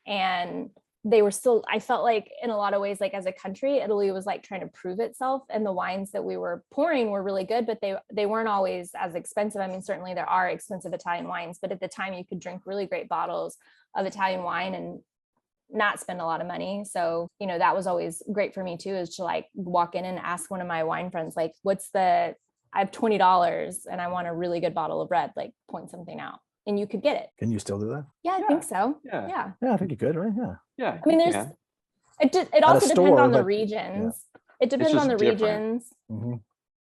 And they were still, I felt like in a lot of ways, like as a country, Italy was like trying to prove itself, and the wines that we were pouring were really good, but they weren't always as expensive. I mean, certainly there are expensive Italian wines, but at the time you could drink really great bottles of Italian wine and not spend a lot of money. So, that was always great for me too, is to like walk in and ask one of my wine friends, like, I have $20 and I want a really good bottle of red, like point something out. And you could get it. Can you still do that? Yeah, I think so. Yeah, I think you could, right? Yeah. I mean, it also depends on the regions. It depends on the regions. Mm-hmm.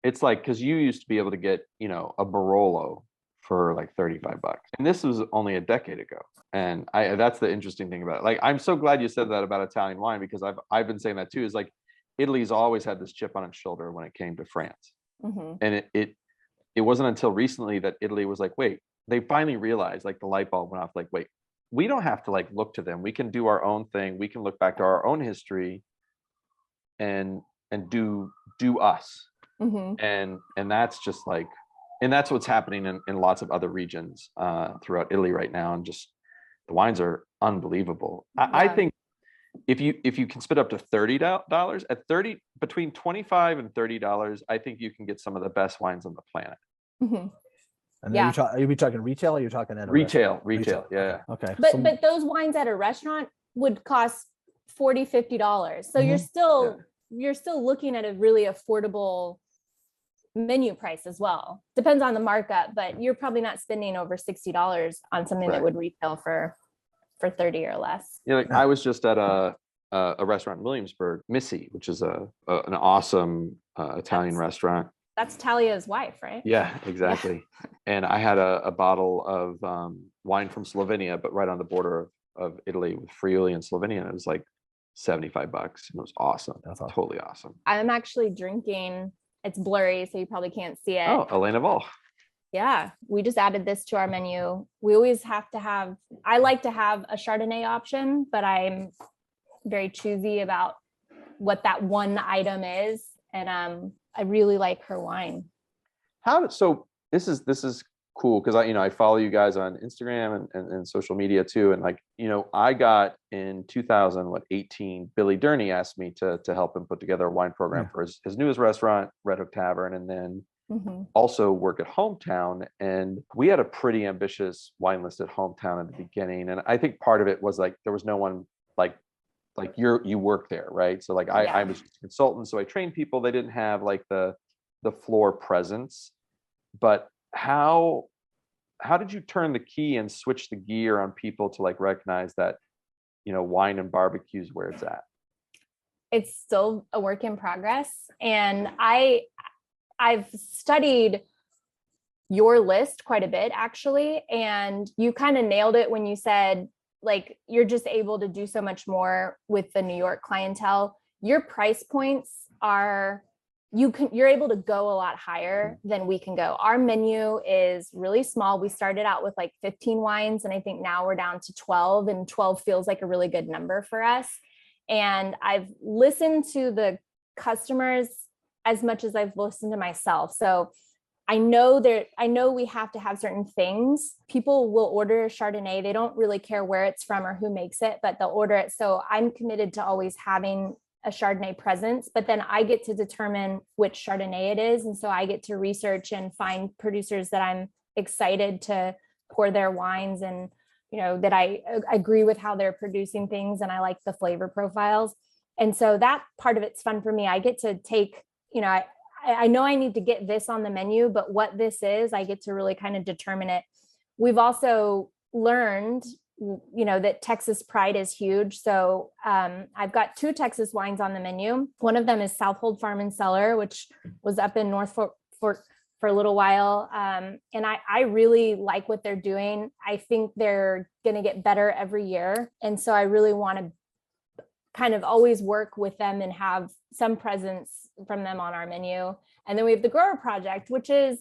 It's like, because you used to be able to get, a Barolo for like 35 bucks. And this was only a decade ago. And that's the interesting thing about it. Like, I'm so glad you said that about Italian wine, because I've been saying that too, is like, Italy's always had this chip on its shoulder when it came to France. And it wasn't until recently that Italy was like, wait, they finally realized, like, the light bulb went off, like, wait, we don't have to like look to them. We can do our own thing. We can look back to our own history and do us. And that's just like, and that's what's happening in lots of other regions throughout Italy right now. And just the wines are unbelievable. I think if you can spit up to $30 at between $25 and $30, I think you can get some of the best wines on the planet. And then you'll be talking retail, or you're talking at a retail. Yeah. Okay. But those wines at a restaurant would cost $40-$50. So you're still looking at a really affordable menu price as well. Depends on the markup, but you're probably not spending over $60 on something that would retail for 30 or less. I was just at a restaurant in Williamsburg, Missy, which is an awesome Italian restaurant. That's Talia's wife, right? Yeah, exactly. And I had a bottle of wine from Slovenia, but right on the border of Italy, with Friuli and Slovenia. And it was like $75. And it was awesome. That's awesome. Totally awesome. I'm actually drinking, it's blurry, so you probably can't see it. Oh, Elena Vol. Yeah, we just added this to our menu. We always I like to have a Chardonnay option, but I'm very choosy about what that one item is. And I really like her wine. So this is cool, because I follow you guys on Instagram and social media too. And like, I got in 2018, Billy Durney asked me to help him put together a wine program for his newest restaurant, Red Hook Tavern, and then also work at Hometown. And we had a pretty ambitious wine list at Hometown at the beginning. And I think part of it was like, there was no one like you work there, right? So like I was just a consultant, so I trained people. They didn't have like the floor presence. But how did you turn the key and switch the gear on people to like recognize that wine and barbecue is where it's at? It's still a work in progress, and I've studied your list quite a bit, actually, and you kind of nailed it when you said, like, you're just able to do so much more with the New York clientele. Your price points are, you're able to go a lot higher than we can go. Our menu is really small. We started out with like 15 wines, and I think now we're down to 12, and 12 feels like a really good number for us. And I've listened to the customers as much as I've listened to myself. So I know we have to have certain things. People will order a Chardonnay. They don't really care where it's from or who makes it, but they'll order it. So I'm committed to always having a Chardonnay presence, but then I get to determine which Chardonnay it is. And so I get to research and find producers that I'm excited to pour their wines, and, that I agree with how they're producing things, and I like the flavor profiles. And so that part of it's fun for me. I get to take, I know I need to get this on the menu, but what this is, I get to really kind of determine it. We've also learned, that Texas pride is huge. So I've got 2 Texas wines on the menu. One of them is Southold Farm and Cellar, which was up in North Fork for a little while. And I really like what they're doing. I think they're going to get better every year. And so I really want to kind of always work with them and have some presence from them on our menu. And then we have the Grower Project, which is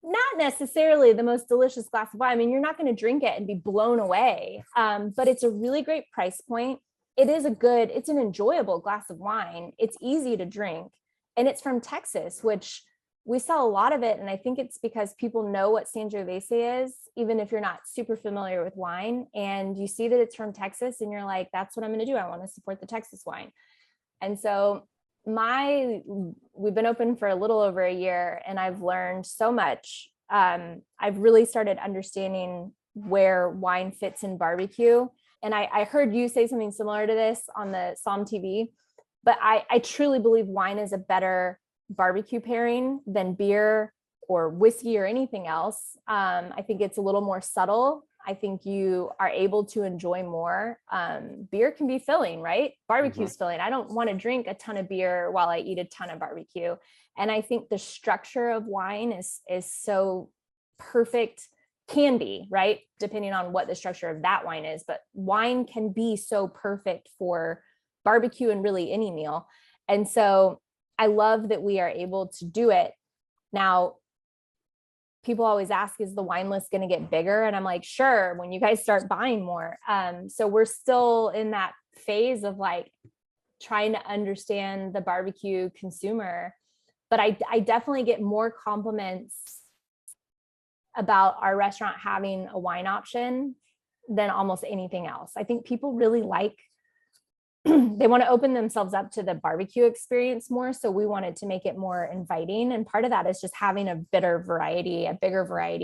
not necessarily the most delicious glass of wine. I mean, you're not going to drink it and be blown away, but it's a really great price point. It's an enjoyable glass of wine. It's easy to drink, and it's from Texas, which we sell a lot of it. And I think it's because people know what Sangiovese is, even if you're not super familiar with wine, and you see that it's from Texas and you're like, that's what I'm going to do. I want to support the Texas wine. And so we've been open for a little over a year, and I've learned so much. I've really started understanding where wine fits in barbecue. And I heard you say something similar to this on the Somm TV, but I truly believe wine is a better barbecue pairing than beer or whiskey or anything else. I think it's a little more subtle. I think you are able to enjoy more. Beer can be filling, right? Barbecue's filling. I don't want to drink a ton of beer while I eat a ton of barbecue. And I think the structure of wine is so perfect, can be, right? Depending on what the structure of that wine is, but wine can be so perfect for barbecue and really any meal. And so I love that we are able to do it. Now, people always ask, is the wine list going to get bigger? And I'm like, sure, when you guys start buying more. So we're still in that phase of like trying to understand the barbecue consumer. But I definitely get more compliments about our restaurant having a wine option than almost anything else. I think people really like, they want to open themselves up to the barbecue experience more. So we wanted to make it more inviting. And part of that is just having a bigger variety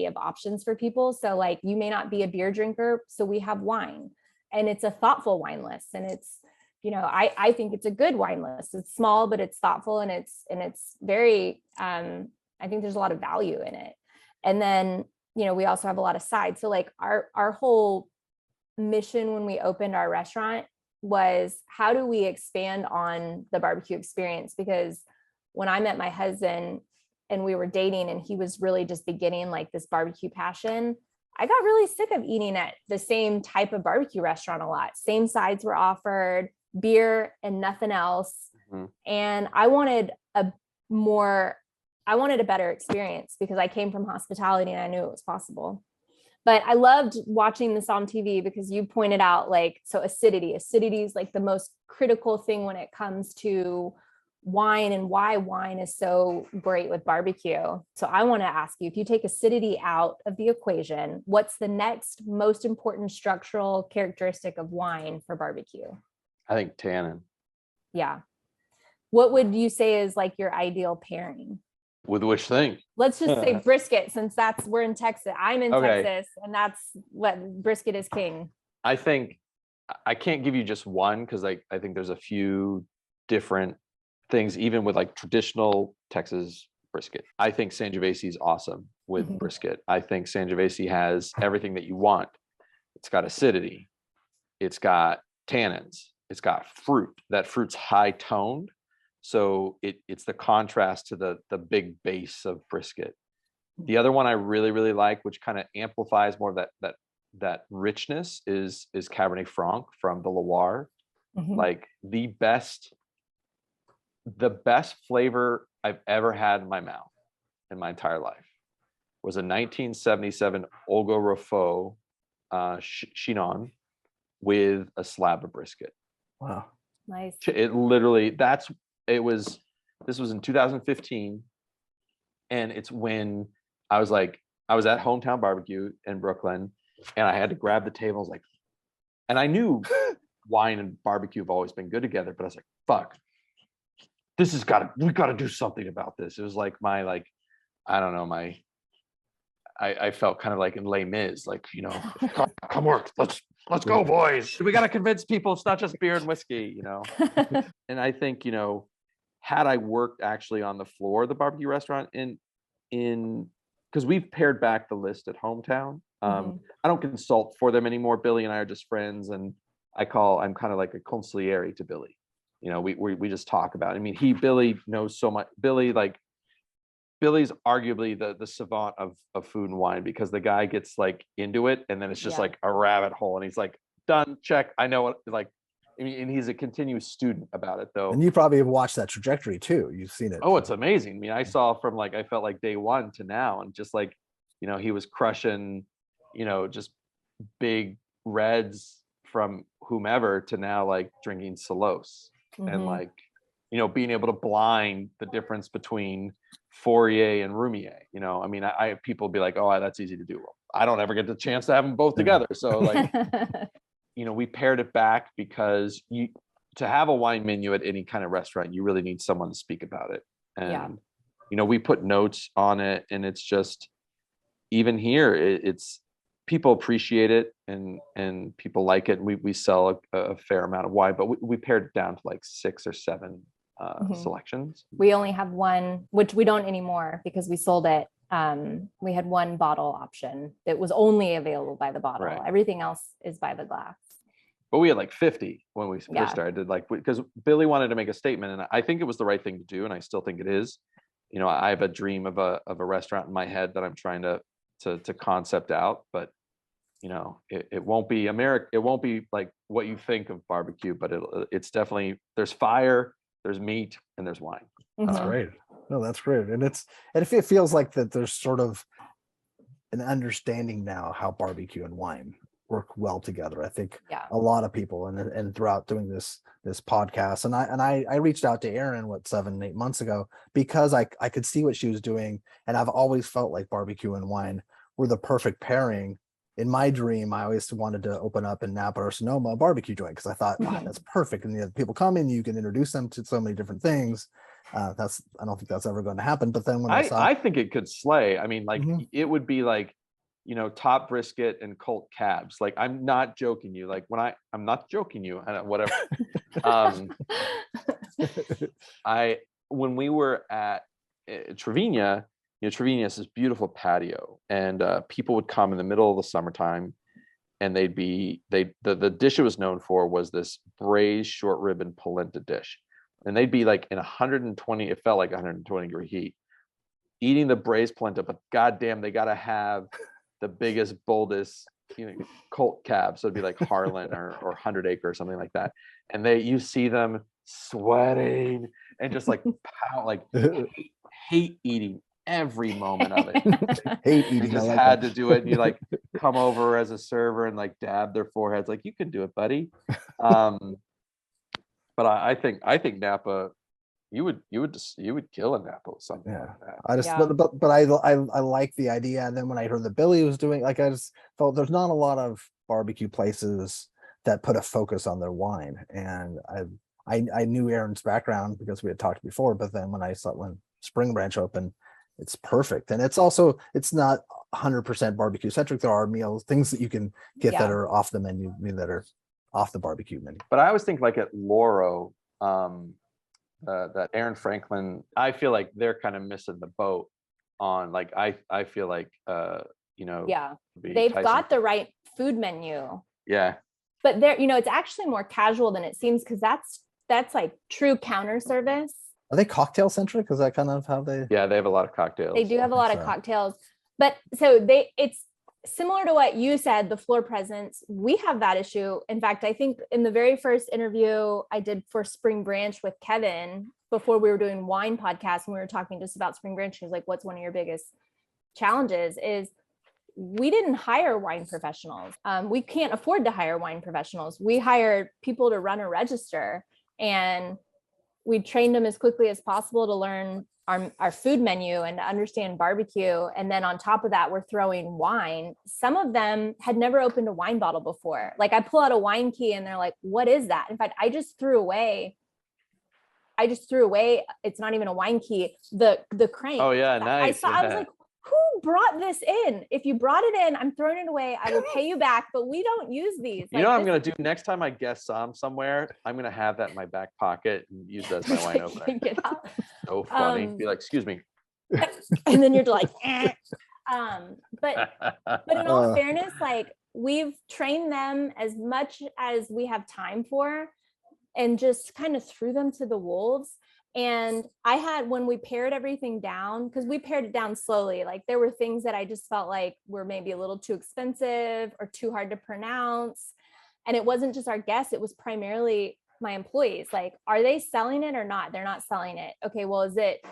of options for people. So like, you may not be a beer drinker, so we have wine, and it's a thoughtful wine list. And it's, you know, I think it's a good wine list. It's small, but it's thoughtful, and it's very, I think there's a lot of value in it. And then, you know, we also have a lot of sides. So like our whole mission when we opened our restaurant was, how do we expand on the barbecue experience? Because when I met my husband and we were dating and he was really just beginning like this barbecue passion, I got really sick of eating at the same type of barbecue restaurant a lot. Same sides were offered, beer and nothing else. Mm-hmm. And I wanted a better experience because I came from hospitality and I knew it was possible. But I loved watching this on TV because you pointed out, like, so acidity is like the most critical thing when it comes to wine, and why wine is so great with barbecue. So I want to ask you, if you take acidity out of the equation, what's the next most important structural characteristic of wine for barbecue? I think tannin. Yeah. What would you say is like your ideal pairing? With which thing? Let's just say brisket, since we're in Texas. I'm in Texas, and that's what brisket is king. I think I can't give you just one, because I think there's a few different things, even with like traditional Texas brisket. I think Sangiovese is awesome with brisket. I think Sangiovese has everything that you want. It's got acidity. It's got tannins. It's got fruit. That fruit's high toned. So it's the contrast to the big base of brisket. The other one I really, really like, which kind of amplifies more of that richness, is Cabernet Franc from the Loire. Mm-hmm. Like the best flavor I've ever had in my mouth in my entire life was a 1977 Olga Raffaut Chinon with a slab of brisket. Wow. Nice. It literally, this was in 2015. And it's when I was at Hometown Barbecue in Brooklyn, and I had to grab the table. I was like, and I knew wine and barbecue have always been good together, but I was like, fuck, we got to do something about this. It was like I felt kind of like in Les Mis, like, you know, come work. Let's go, boys. We got to convince people it's not just beer and whiskey, you know? And I think, you know, had I worked actually on the floor of the barbecue restaurant because we've pared back the list at Hometown. I don't consult for them anymore. Billy and I are just friends, and I'm kind of like a consigliere to Billy. You know, we just talk about it. I mean, Billy knows so much. Billy's arguably the savant of food and wine, because the guy gets like into it, and then it's just like a rabbit hole, and he's like, done, check. I know what, like, I mean, and he's a continuous student about it, though. And you probably have watched that trajectory too. You've seen it. Oh, it's amazing. I mean, I saw from I felt like day one to now, and just like, you know, he was crushing, you know, just big reds from whomever to now like drinking Salos, and like, you know, being able to blind the difference between Fourier and Roumier. You know, I mean, I have people be like, oh, that's easy to do. Well, I don't ever get the chance to have them both together. So like, you know, we paired it back because to have a wine menu at any kind of restaurant, you really need someone to speak about it. And, you know, we put notes on it, and it's just, even here, it's people appreciate it, and people like it. And we sell a fair amount of wine, but we pared it down to like 6 or 7 selections. We only have one, which we don't anymore because we sold it. We had one bottle option that was only available by the bottle. Right. Everything else is by the glass. But we had like 50 when we first started, because Billy wanted to make a statement, and I think it was the right thing to do, and I still think it is. You know, I have a dream of a restaurant in my head that I'm trying to to concept out, but it won't be it won't be like what you think of barbecue, but it's definitely, there's fire, there's meat, and there's wine. That's great. No, that's great. And it feels like that there's sort of an understanding now how barbecue and wine work well together. I think a lot of people, and throughout doing this podcast, and I reached out to Erin 7-8 months ago because I could see what she was doing, and I've always felt like barbecue and wine were the perfect pairing. In my dream, I always wanted to open up in Napa or Sonoma a barbecue joint because I thought that's perfect, and people come in, you can introduce them to so many different things. I don't think that's ever going to happen. But then when I think it could slay. I mean, like it would be like, top brisket and Colt cabs. Like, I'm not joking you. Like I'm not joking you. Whatever. When we were at Trevina, Trevina has this beautiful patio, and people would come in the middle of the summertime, and the dish it was known for was this braised short rib and polenta dish. And they'd be like in 120, it felt like 120 degree heat, eating the braised polenta, but goddamn, they got to have the biggest, boldest, Colt cab. So it'd be like Harlan or 100 Acre or something like that. And you see them sweating and just like hate eating every moment of it. Hate eating. Just had to do it. And you like come over as a server and like dab their foreheads. Like, you can do it, buddy. But I think Napa, you would kill a Napa with something like that. But I like the idea. And then when I heard that Billy was doing, like, I just felt there's not a lot of barbecue places that put a focus on their wine. And I knew Erin's background because we had talked before, but then when Spring Branch opened, it's perfect. And it's not 100% barbecue centric. There are things that you can get that are off the menu, that are off the barbecue menu. But I always think like at Loro, that Aaron Franklin, I feel like they're kind of missing the boat on, like, I feel like they've got the right food menu. Yeah. But they're, it's actually more casual than it seems, because that's like true counter service. Are they cocktail centric? Is that kind of how they? Yeah, they have a lot of cocktails. They do have a lot of cocktails, but it's similar to what you said, the floor presence. We have that issue. In fact, I think in the very first interview I did for Spring Branch with Kevin, before we were doing wine podcast, and we were talking just about Spring Branch, he was like, what's one of your biggest challenges? Is we didn't hire wine professionals. We can't afford to hire wine professionals. We hired people to run a register, and we trained them as quickly as possible to learn our food menu and to understand barbecue. And then on top of that, we're throwing wine. Some of them had never opened a wine bottle before. Like, I pull out a wine key and they're like, what is that? In fact, I just threw away. It's not even a wine key. The crank. Oh yeah. Nice. I was like, who brought this in? If you brought it in, I'm throwing it away. I will pay you back, but we don't use these. You know what I'm going to do next time I guest somewhere? I'm going to have that in my back pocket and use that as my wine opener. So funny. Be like, excuse me. And then you're like, eh. But in all fairness, like, we've trained them as much as we have time for, and just kind of threw them to the wolves. And when we pared everything down, because we pared it down slowly, like, there were things that I just felt like were maybe a little too expensive or too hard to pronounce. And it wasn't just our guests, it was primarily my employees. Like, are they selling it or not? They're not selling it. Okay, well, is it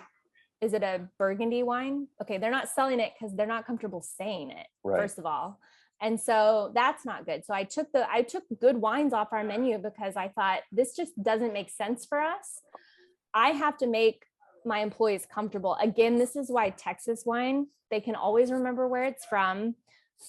a Burgundy wine? Okay, they're not selling it because they're not comfortable saying it, first of all. And so that's not good. So I took good wines off our menu because I thought, this just doesn't make sense for us. I have to make my employees comfortable. Again, this is why Texas wine, they can always remember where it's from.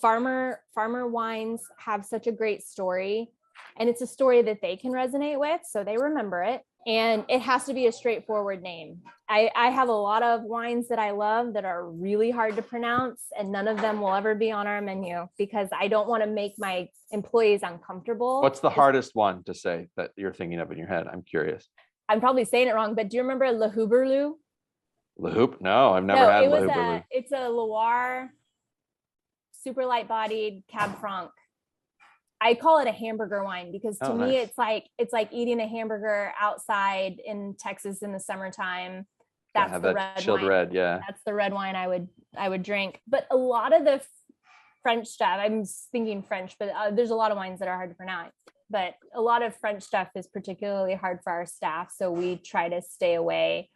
Farmer wines have such a great story, and it's a story that they can resonate with, so they remember it. And it has to be a straightforward name. I have a lot of wines that I love that are really hard to pronounce, and none of them will ever be on our menu because I don't want to make my employees uncomfortable. What's the hardest one to say that you're thinking of in your head? I'm curious. I'm probably saying it wrong, but do you remember Le Huberlu? Le Hoop? No, I've never had Le Huberlu. It's a Loire, super light bodied Cab Franc. I call it a hamburger wine because to me, it's like eating a hamburger outside in Texas in the summertime. That's the red chilled wine. Red, yeah. That's the red wine I I would drink. But a lot of the French stuff, I'm thinking French, but there's a lot of wines that are hard to pronounce. But a lot of French stuff is particularly hard for our staff. So we try to stay away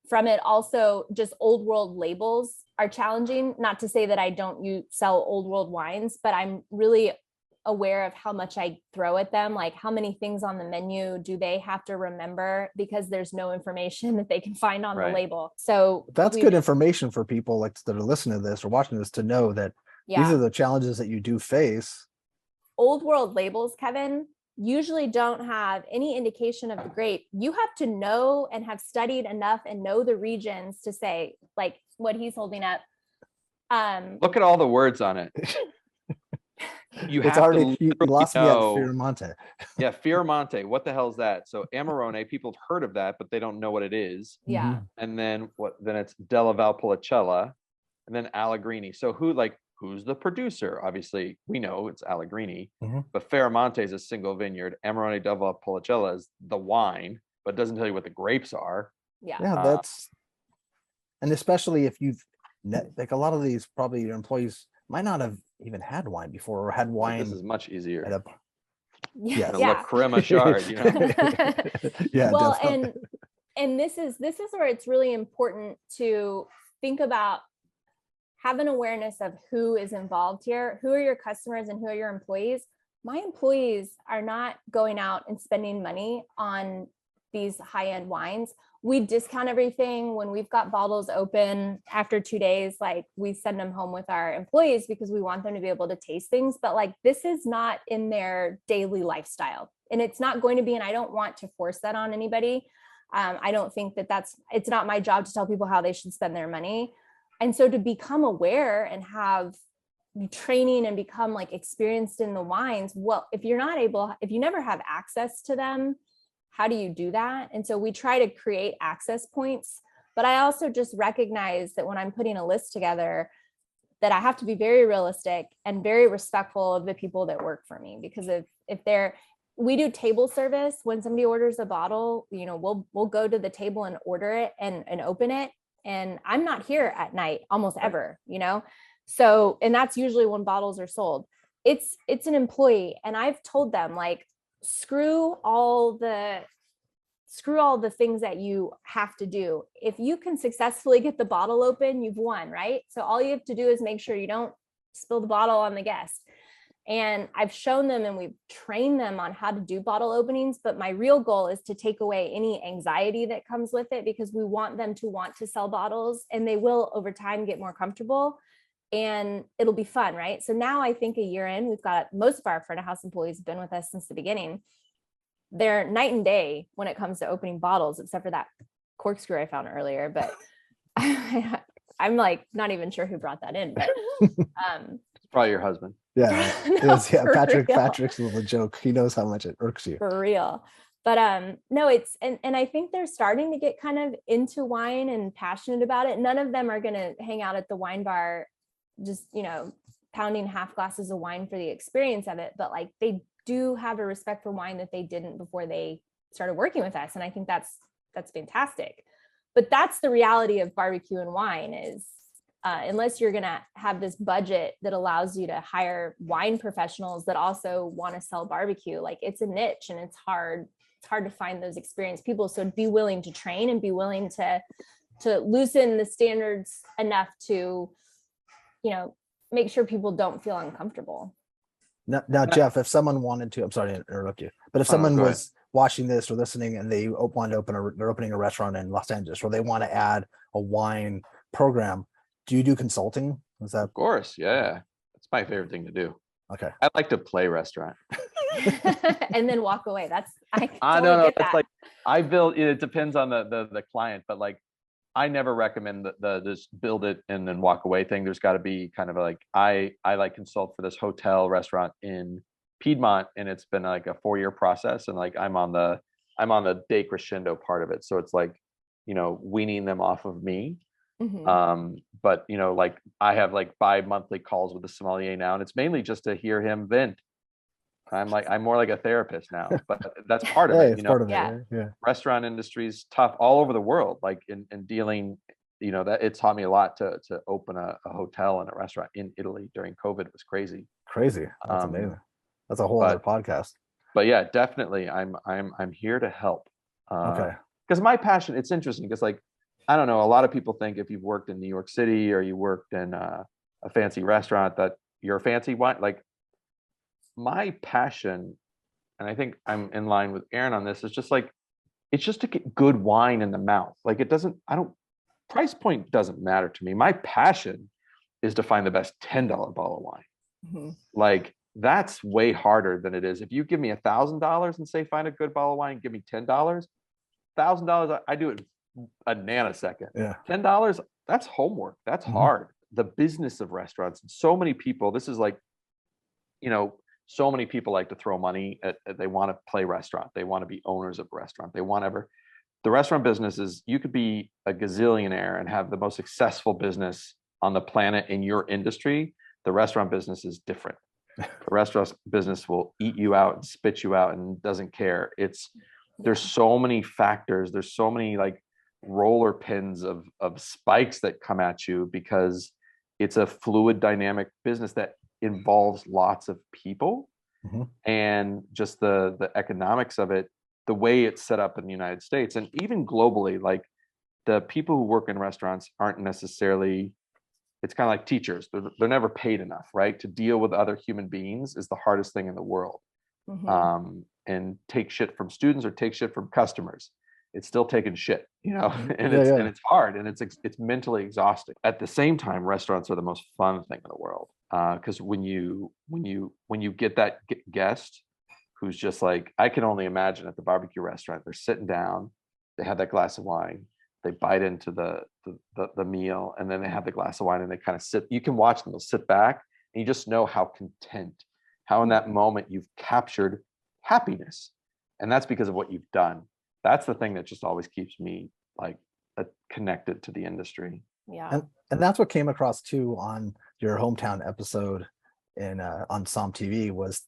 from it. Also, just old world labels are challenging. Not to say that I don't sell old world wines, but I'm really aware of how much I throw at them. Like, how many things on the menu do they have to remember because there's no information that they can find on the label. So that's good information for people like that are listening to this or watching this to know that these are the challenges that you do face. Old world labels, Kevin, usually don't have any indication of the grape. You have to know and have studied enough and know the regions to say, like what he's holding up. Look at all the words on it. You it's have already, to you lost me at Fioramonte. Yeah, Fioramonte. What the hell is that? So Amarone, people have heard of that, but they don't know what it is. Yeah. And then then it's Della Valpolicella, and then Allegrini. So who's the producer? Obviously, we know it's Allegrini, but Fioramonte is a single vineyard. Amarone Della Valpolicella is the wine, but it doesn't tell you what the grapes are. Yeah. That's, and especially if you've like a lot of these, probably your employees might not have even had wine before or had wine. This is much easier. Yeah. Crema Chard, you know. Yeah. Well, definitely. and this is where it's really important to think about, have an awareness of who is involved here, who are your customers and who are your employees. My employees are not going out and spending money on these high-end wines. We discount everything when we've got bottles open after 2 days. Like, we send them home with our employees because we want them to be able to taste things. But like, this is not in their daily lifestyle, and it's not going to be. And I don't want to force that on anybody. I don't think it's not my job to tell people how they should spend their money. And so to become aware and have training and become like experienced in the wines, well, if you never have access to them, how do you do that? And so we try to create access points. But I also just recognize that when I'm putting a list together, that I have to be very realistic and very respectful of the people that work for me. Because we do table service. When somebody orders a bottle, we'll go to the table and order it and open it. And I'm not here at night almost ever, So, and that's usually when bottles are sold. It's an employee. And I've told them, like, screw all the things that you have to do. If you can successfully get the bottle open, you've won, right? So all you have to do is make sure you don't spill the bottle on the guest. And I've shown them and we've trained them on how to do bottle openings. But my real goal is to take away any anxiety that comes with it, because we want them to want to sell bottles, and they will over time get more comfortable and it'll be fun, right? So now I think a year in, we've got most of our front of house employees have been with us since the beginning. They're night and day when it comes to opening bottles, except for that corkscrew I found earlier. But I'm like not even sure who brought that in, but It's probably your husband. Yeah, No, Patrick's little joke. He knows how much it irks you. For real. But no, it's and I think they're starting to get kind of into wine and passionate about it. None of them are going to hang out at the wine bar just pounding half glasses of wine for the experience of it, but like they do have a respect for wine that they didn't before they started working with us. And I think that's fantastic. But that's the reality of barbecue and wine is unless you're going to have this budget that allows you to hire wine professionals that also want to sell barbecue, like it's a niche and it's hard to find those experienced people. So be willing to train and be willing to loosen the standards enough to, make sure people don't feel uncomfortable. Now, Jeff, if someone wanted to, I'm sorry to interrupt you, but if someone was watching this or listening and they wanted to they're opening a restaurant in Los Angeles, or they want to add a wine program, do you do consulting? Is that? Of course, yeah. It's my favorite thing to do. Okay. I like to play restaurant. And then walk away. I don't know. That's like I build. It depends on the client, but like I never recommend the just build it and then walk away thing. There's got to be kind of like I like consult for this hotel restaurant in Piedmont, and it's been like a 4-year process, and like I'm on the day crescendo part of it, so it's like weaning them off of me. Mm-hmm. But like I have like bi-monthly calls with the sommelier now, and it's mainly just to hear him vent. I'm more like a therapist now, but that's part of it. It's part of it. Yeah. Restaurant industry is tough all over the world, like in dealing that it taught me a lot to open a hotel and a restaurant in Italy during COVID. It was crazy. That's amazing. That's a whole other podcast. But yeah, definitely I'm here to help. Okay. Because my passion, it's interesting because like, I don't know, a lot of people think if you've worked in New York City or you worked in a fancy restaurant that you're a fancy wine. Like my passion, and I think I'm in line with Aaron on this, is just like, it's just to get good wine in the mouth. Like price point doesn't matter to me. My passion is to find the best $10 bottle of wine. Mm-hmm. Like that's way harder than it is. If you give me $1,000 and say, find a good bottle of wine, give me $10, $1,000, I do it a nanosecond. Yeah. $10, that's homework. That's hard. The business of restaurants, so many people, this is like, so many people like to throw money at, they want to play restaurant. They want to be owners of a restaurant. The restaurant business is, you could be a gazillionaire and have the most successful business on the planet in your industry. The restaurant business is different. The restaurant business will eat you out and spit you out and doesn't care. There's so many factors. There's so many like roller pins of spikes that come at you because it's a fluid dynamic business that involves lots of people, and just the economics of it, the way it's set up in the United States and even globally. Like the people who work in restaurants aren't necessarily, it's kind of like teachers. They're never paid enough, right? To deal with other human beings is the hardest thing in the world. And take shit from students or take shit from customers. It's still taking shit, and it's hard and it's mentally exhausting. At the same time, restaurants are the most fun thing in the world. Because when you get that guest who's just like, I can only imagine at the barbecue restaurant, they're sitting down, they have that glass of wine, they bite into the meal, and then they have the glass of wine and they kind of sit. You can watch them, they'll sit back, and you just know how how in that moment you've captured happiness, and that's because of what you've done. That's the thing that just always keeps me like connected to the industry. Yeah. And that's what came across too on your hometown episode in on Som TV, was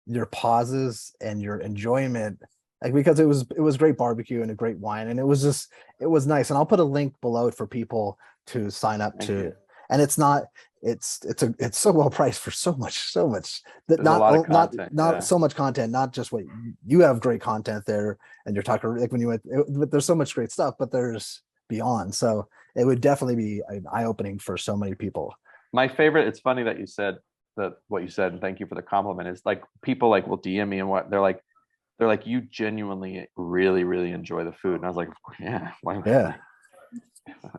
your pauses and your enjoyment, like, because it was great barbecue and a great wine, and it was nice. And I'll put a link below for people to sign up to. And it's so well priced for so much that not so much content, not just what you have great content there, and you're talking like when you went, but there's so much great stuff, but there's beyond. So it would definitely be an eye-opening for so many people. My favorite, it's funny that you said what you said, and thank you for the compliment, is like people like will DM me and what they're like, you genuinely really, really enjoy the food. And I was like, yeah.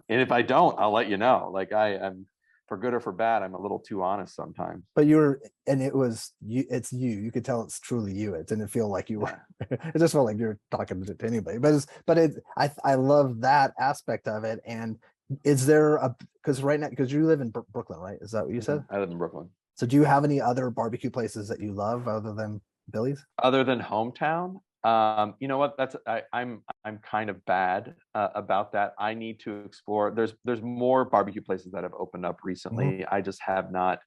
And if I don't, I'll let you know. Like I'm, for good or for bad, I'm a little too honest sometimes. But it's you could tell it's truly you. It didn't feel like you were, it just felt like you're talking to anybody, I love that aspect of it. And is there because right now, because you live in Brooklyn, right? Is that what you said? I live in Brooklyn. So do you have any other barbecue places that you love other than Billy's? Other than hometown? You know what? I'm kind of bad about that. I need to explore. There's more barbecue places that have opened up recently. I just have not.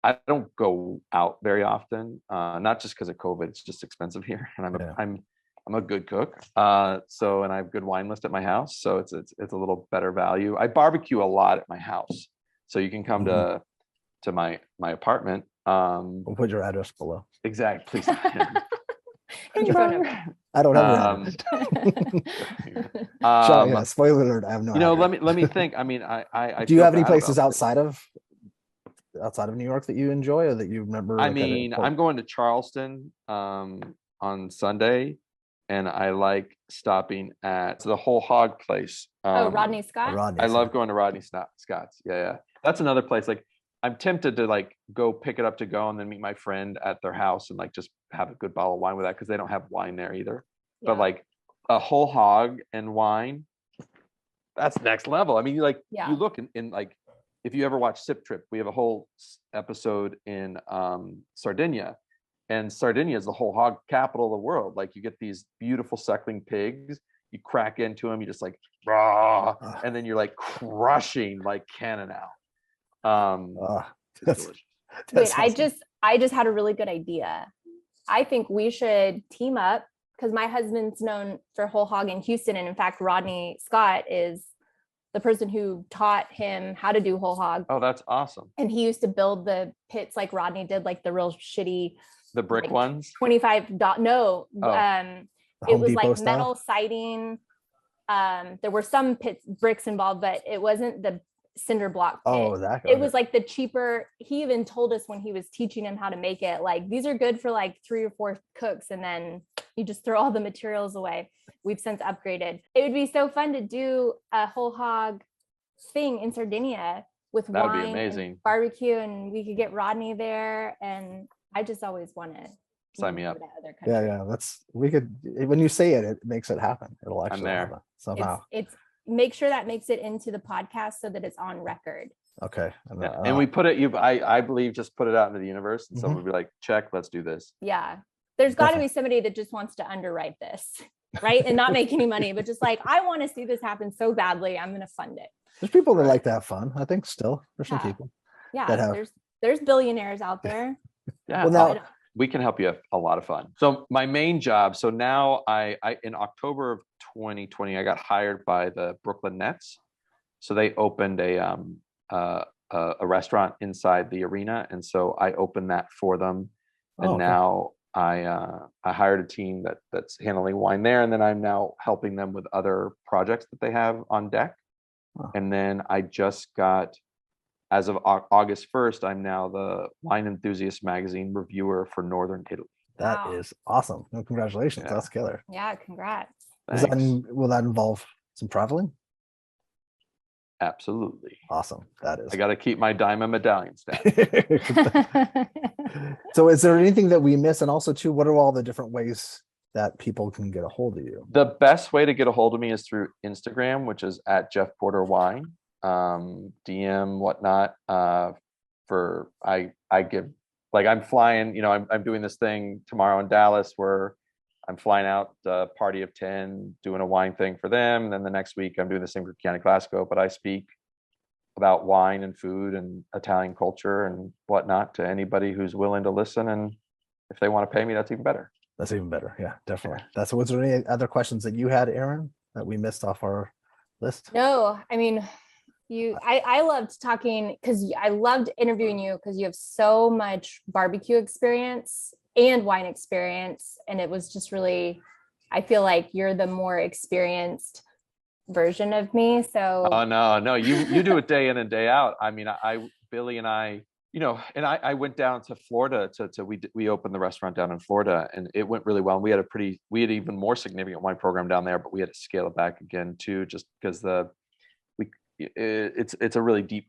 I don't go out very often. Not just because of COVID. It's just expensive here, and I'm a good cook. And I have good wine list at my house, so it's a little better value. I barbecue a lot at my house, so you can come to my apartment. We'll put your address below. Exactly. And your phone number. I don't have it. Spoiler alert, I have no idea. Let me think. I mean, I do you have any places outside of New York that you enjoy or that you remember? I mean, I'm going to Charleston on Sunday, and I like stopping at the Whole Hog place. Rodney Scott. I love going to Rodney Scott's. Yeah. That's another place. Like, I'm tempted to like go pick it up to go and then meet my friend at their house and like just have a good bottle of wine with that, because they don't have wine there either. Yeah. But like a whole hog and wine, that's next level. I mean, you look in like, if you ever watch Sip Trip, we have a whole episode in Sardinia, and Sardinia is the whole hog capital of the world. Like, you get these beautiful suckling pigs, you crack into them, you just like raw, and then you're like crushing like cannonau. Wait, I just had a really good idea. I think we should team up, because my husband's known for whole hog in Houston, and in fact Rodney Scott is the person who taught him how to do whole hog. Oh, that's awesome. And he used to build the pits like Rodney did, like the real shitty, the brick like ones. No, it was like style? metal siding. There were some bricks involved, but it wasn't the cinder block pit. Oh, that. It was like the cheaper. He even told us when he was teaching him how to make it, like, these are good for like 3 or 4 cooks, and then you just throw all the materials away. We've since upgraded. It would be so fun to do a whole hog thing in Sardinia with That would be wine amazing. and barbecue, and we could get Rodney there. And I just always want to Sign me up. Yeah. We could, when you say it, it makes it happen. It'll actually happen somehow. It's make sure that makes it into the podcast so that it's on record. Okay. And we put it, I believe, just put it out into the universe, and someone would be like, check, let's do this. Yeah. There's got to be somebody that just wants to underwrite this, right? And not make any money, but just like, I want to see this happen so badly, I'm going to fund it. There's people that like to have fun. I think still there's some people. Yeah. There's billionaires out there. Yeah. Well, now, we can help you have a lot of fun. So my main job, so now I in October of 2020, I got hired by the Brooklyn Nets. So they opened a restaurant inside the arena. And so I opened that for them. And now I hired a team that's handling wine there. And then I'm now helping them with other projects that they have on deck. Oh. And then I just got, as of August 1st, I'm now the Wine Enthusiast magazine reviewer for Northern Italy. That is awesome. Well, congratulations. Yeah. That's killer. Yeah, congrats. Will that involve some traveling? Absolutely. Awesome. That is. I got to keep my diamond medallion status. So is there anything that we miss? And also, too, what are all the different ways that people can get a hold of you? The best way to get a hold of me is through Instagram, which is at Jeff Porter Wine. DM, whatnot. I give, like, I'm flying, I'm doing this thing tomorrow in Dallas where I'm flying out a party of 10, doing a wine thing for them. And then the next week I'm doing the same for Chianti Classico, but I speak about wine and food and Italian culture and whatnot to anybody who's willing to listen. And if they want to pay me, that's even better. That's even better. Yeah, definitely. Was there any other questions that you had, Aaron, that we missed off our list? No, I mean, I loved talking because I loved interviewing you because you have so much barbecue experience and wine experience. And it was just really, I feel like you're the more experienced version of me. So no, you do it day in and day out. I mean, Billy and I, and I went down to Florida we opened the restaurant down in Florida, and it went really well. And we had even more significant wine program down there, but we had to scale it back again too, just because it's a really deep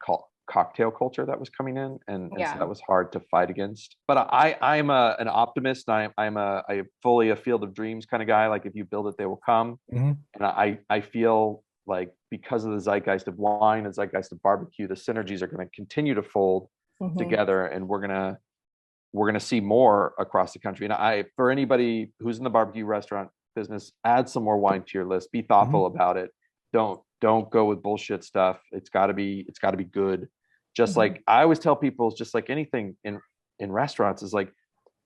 cocktail culture that was coming in, and so that was hard to fight against. But I'm an optimist. I'm fully a field of dreams kind of guy. Like, if you build it, they will come. And I feel like because of the zeitgeist of wine and zeitgeist of barbecue, the synergies are going to continue to fold together, and we're gonna see more across the country. And for anybody who's in the barbecue restaurant business, add some more wine to your list. Be thoughtful about it. Don't go with bullshit stuff. It's got to be good. Just like I always tell people, it's just like anything in restaurants is like,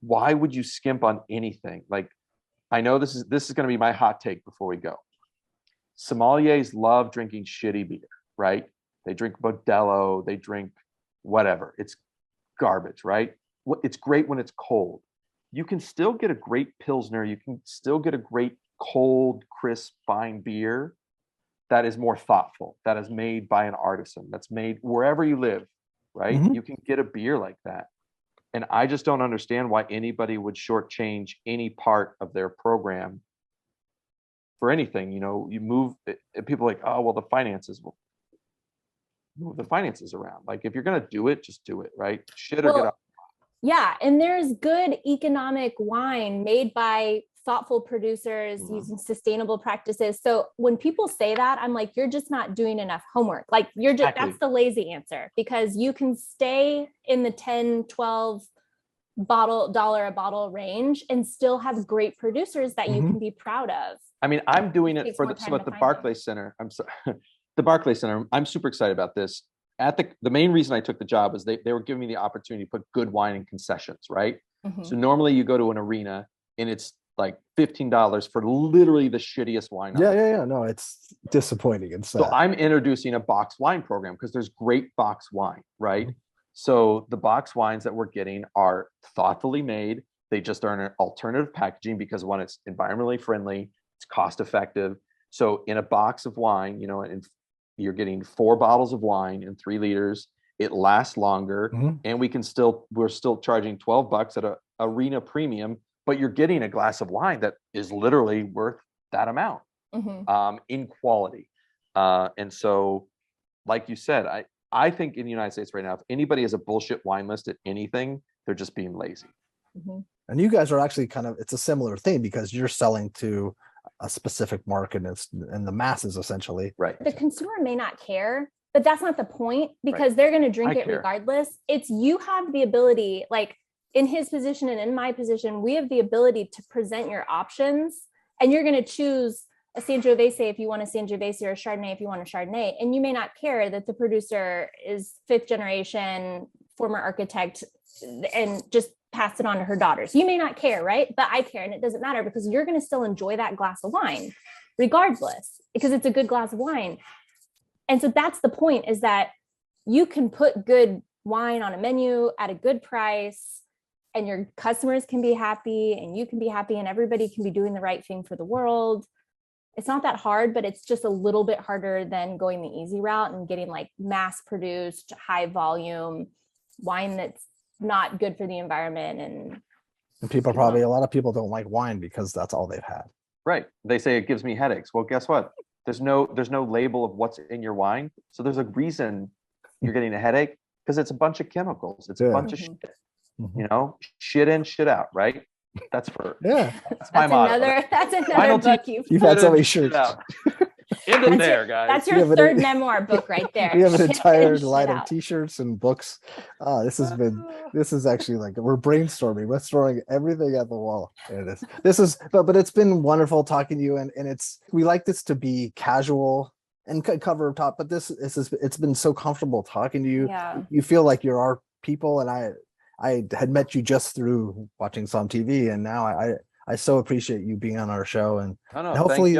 why would you skimp on anything? Like, I know this is going to be my hot take before we go. Sommeliers love drinking shitty beer, right? They drink Modelo, they drink whatever. It's garbage, right? It's great when it's cold. You can still get a great Pilsner. You can still get a great cold, crisp, fine beer that is more thoughtful, that is made by an artisan, that's made wherever you live, right? You can get a beer like that. And I just don't understand why anybody would shortchange any part of their program for anything. You move, people are like, oh, well, the finances will move the finances around. Like, if you're going to do it, just do it, right? Shit or get out. Yeah. And there's good economic wine made by thoughtful producers using sustainable practices. So when people say that, I'm like, you're just not doing enough homework. Like, that's the lazy answer, because you can stay in the 10, 12 dollar a bottle range and still have great producers that you can be proud of. I mean, I'm doing it at the Barclays Center. I'm sorry, the Barclays Center. I'm super excited about this. The main reason I took the job is they were giving me the opportunity to put good wine in concessions, right? So normally you go to an arena and it's like $15 for literally the shittiest wine. Yeah. No, it's disappointing and sad. So I'm introducing a box wine program because there's great box wine, right? Mm-hmm. So the box wines that we're getting are thoughtfully made. They just are an alternative packaging because one, it's environmentally friendly, it's cost effective. So in a box of wine, and you're getting 4 bottles of wine in 3 liters. It lasts longer, and we're still charging $12 at a arena premium, but you're getting a glass of wine that is literally worth that amount in quality. And so, like you said, I think in the United States right now, if anybody has a bullshit wine list at anything, they're just being lazy. And you guys are actually it's a similar thing because you're selling to a specific market and the masses essentially. Right. The consumer may not care, but that's not the point because they're going to drink it regardless. It's you have the ability, like in his position and in my position, we have the ability to present your options, and you're going to choose a Sangiovese if you want a Sangiovese or a Chardonnay if you want a Chardonnay. And you may not care that the producer is 5th generation, former architect, and just passed it on to her daughters. You may not care, right? But I care, and it doesn't matter because you're going to still enjoy that glass of wine regardless because it's a good glass of wine. And so that's the point, is that you can put good wine on a menu at a good price, and your customers can be happy and you can be happy and everybody can be doing the right thing for the world. It's not that hard, but it's just a little bit harder than going the easy route and getting like mass produced, high volume wine that's not good for the environment. And people probably, a lot of people don't like wine because that's all they've had. Right. They say it gives me headaches. Well, guess what? There's no label of what's in your wine. So there's a reason you're getting a headache, because it's a bunch of chemicals. It's a bunch of shit, shit in, shit out. Right. That's my motto. That's another book you've had so many shirts. Into there, guys. That's your third memoir book right there. We have an entire line of t-shirts and books. This is actually like we're brainstorming. We're throwing everything at the wall. But it's been wonderful talking to you, and we like this to be casual and cover top, but it's been so comfortable talking to you. Yeah. You feel like you're our people, and I had met you just through watching some TV, and now I so appreciate you being on our show, and hopefully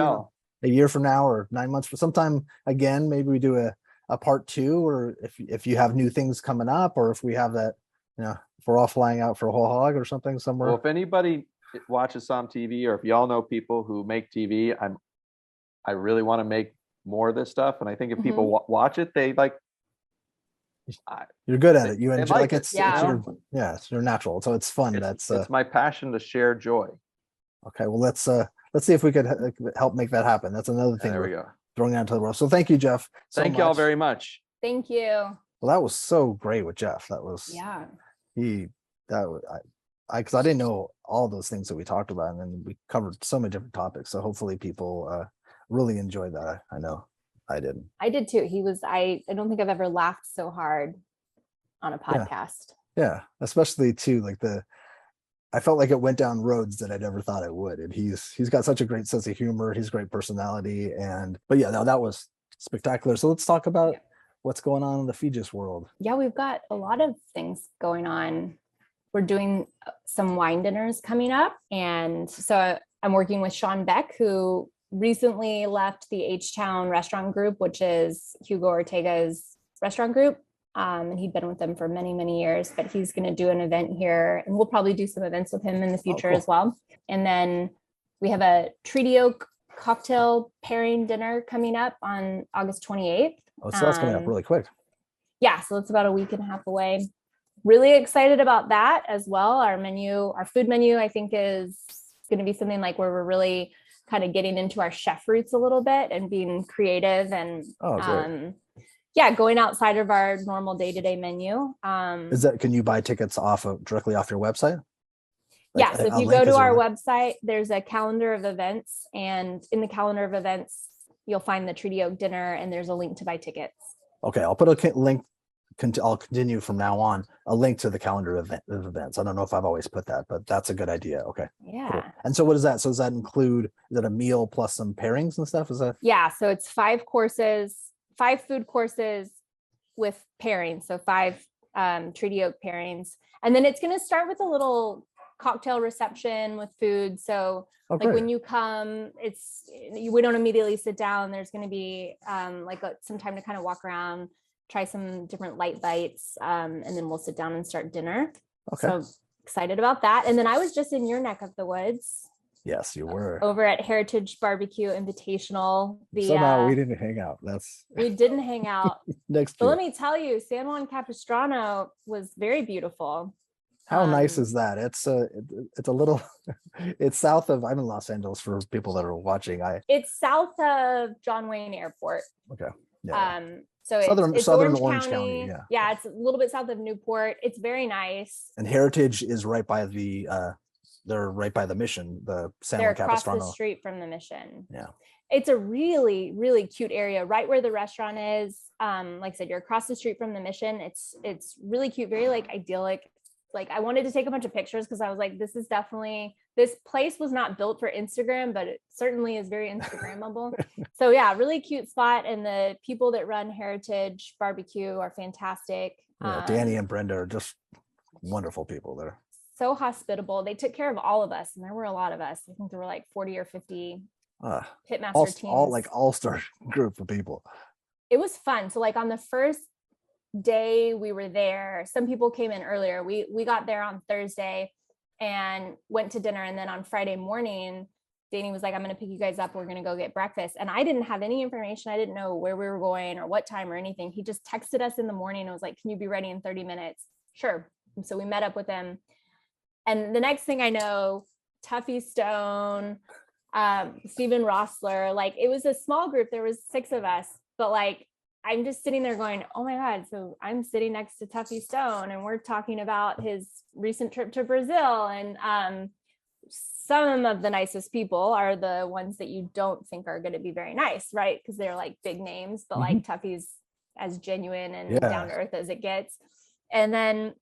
a year from now or 9 months for sometime again, maybe we do a part 2, or if you have new things coming up, or if we have that, if we're all flying out for a whole hog or something somewhere. Well, if anybody watches some TV, or if y'all know people who make TV, I really want to make more of this stuff. And I think if people watch it, they like, you're good at it. You enjoy like it's you're natural. So it's fun. It's my passion to share joy. Okay. Well, let's see if we could help make that happen. That's another thing. There we go. Throwing out into the world. So thank you, Jeff. Thank y'all very much. Thank you. Well, that was so great with Jeff. That was, because I didn't know all those things that we talked about, and then we covered so many different topics. So hopefully people really enjoyed that. I know I did. I did too. I don't think I've ever laughed so hard on a podcast. Yeah. Especially too, like I felt like it went down roads that I never thought it would. And he's got such a great sense of humor. He's a great personality. But that was spectacular. So let's talk about what's going on in the Fijis world. Yeah, we've got a lot of things going on. We're doing some wine dinners coming up. And so I'm working with Sean Beck, who recently left the H-Town restaurant group, which is Hugo Ortega's restaurant group. And he'd been with them for many, many years, but he's going to do an event here, and we'll probably do some events with him in the future as well. And then we have a Treaty Oak cocktail pairing dinner coming up on August 28th. Oh, so that's coming up really quick. Yeah. So it's about a week and a half away. Really excited about that as well. Our food menu, I think, is going to be something like where we're really kind of getting into our chef roots a little bit and being creative and, going outside of our normal day-to-day menu. Can you buy tickets directly off your website? So if you go to our website, there's a calendar of events, and in the calendar of events, you'll find the Treaty Oak dinner, and there's a link to buy tickets. Okay, I'll put a link. I'll continue from now on, a link to the calendar of events. I don't know if I've always put that, but that's a good idea. Okay. Yeah. Cool. And so what is that? So does that include, is it a meal plus some pairings and stuff? Is that? Yeah. So it's 5 food courses with pairings. So 5 Treaty Oak pairings. And then it's going to start with a little cocktail reception with food. So like great. when you come, we don't immediately sit down. There's going to be some time to kind of walk around, try some different light bites, and then we'll sit down and start dinner. Okay. So excited about that. And then I was just in your neck of the woods. Yes, you were. Over at Heritage Barbecue Invitational. Somehow we didn't hang out. We didn't hang out. Next But year. let me tell you, San Juan Capistrano was very beautiful. How nice is that? It's a little, it's south of, I'm in Los Angeles for people that are watching. It's south of John Wayne Airport. Okay. Yeah. So it's Southern Orange County. Yeah, it's a little bit south of Newport. It's very nice. And Heritage is right by they're right by the Mission, the San Juan Capistrano. They're across the street from the Mission. Yeah. It's a really, really cute area, right where the restaurant is. Like I said, you're across the street from the Mission. It's really cute, very like idyllic. Like I wanted to take a bunch of pictures because I was like, this place was not built for Instagram, but it certainly is very Instagrammable. So yeah, really cute spot. And the people that run Heritage Barbecue are fantastic. Yeah, Danny and Brenda are just wonderful people there. So hospitable. They took care of all of us. And there were a lot of us. I think there were like 40 or 50 pitmaster teams. All like all-star group of people. It was fun. So like on the first day we were there, some people came in earlier. We got there on Thursday and went to dinner. And then on Friday morning, Danny was like, I'm going to pick you guys up. We're going to go get breakfast. And I didn't have any information. I didn't know where we were going or what time or anything. He just texted us in the morning and was like, can you be ready in 30 minutes? Sure. And so we met up with him. And the next thing I know, Tuffy Stone, Stephen Rossler, like it was a small group. There was 6 of us, but like, I'm just sitting there going, oh my God. So I'm sitting next to Tuffy Stone and we're talking about his recent trip to Brazil. And some of the nicest people are the ones that you don't think are going to be very nice, right? Because they're like big names, but like Tuffy's as genuine and down to earth as it gets. And then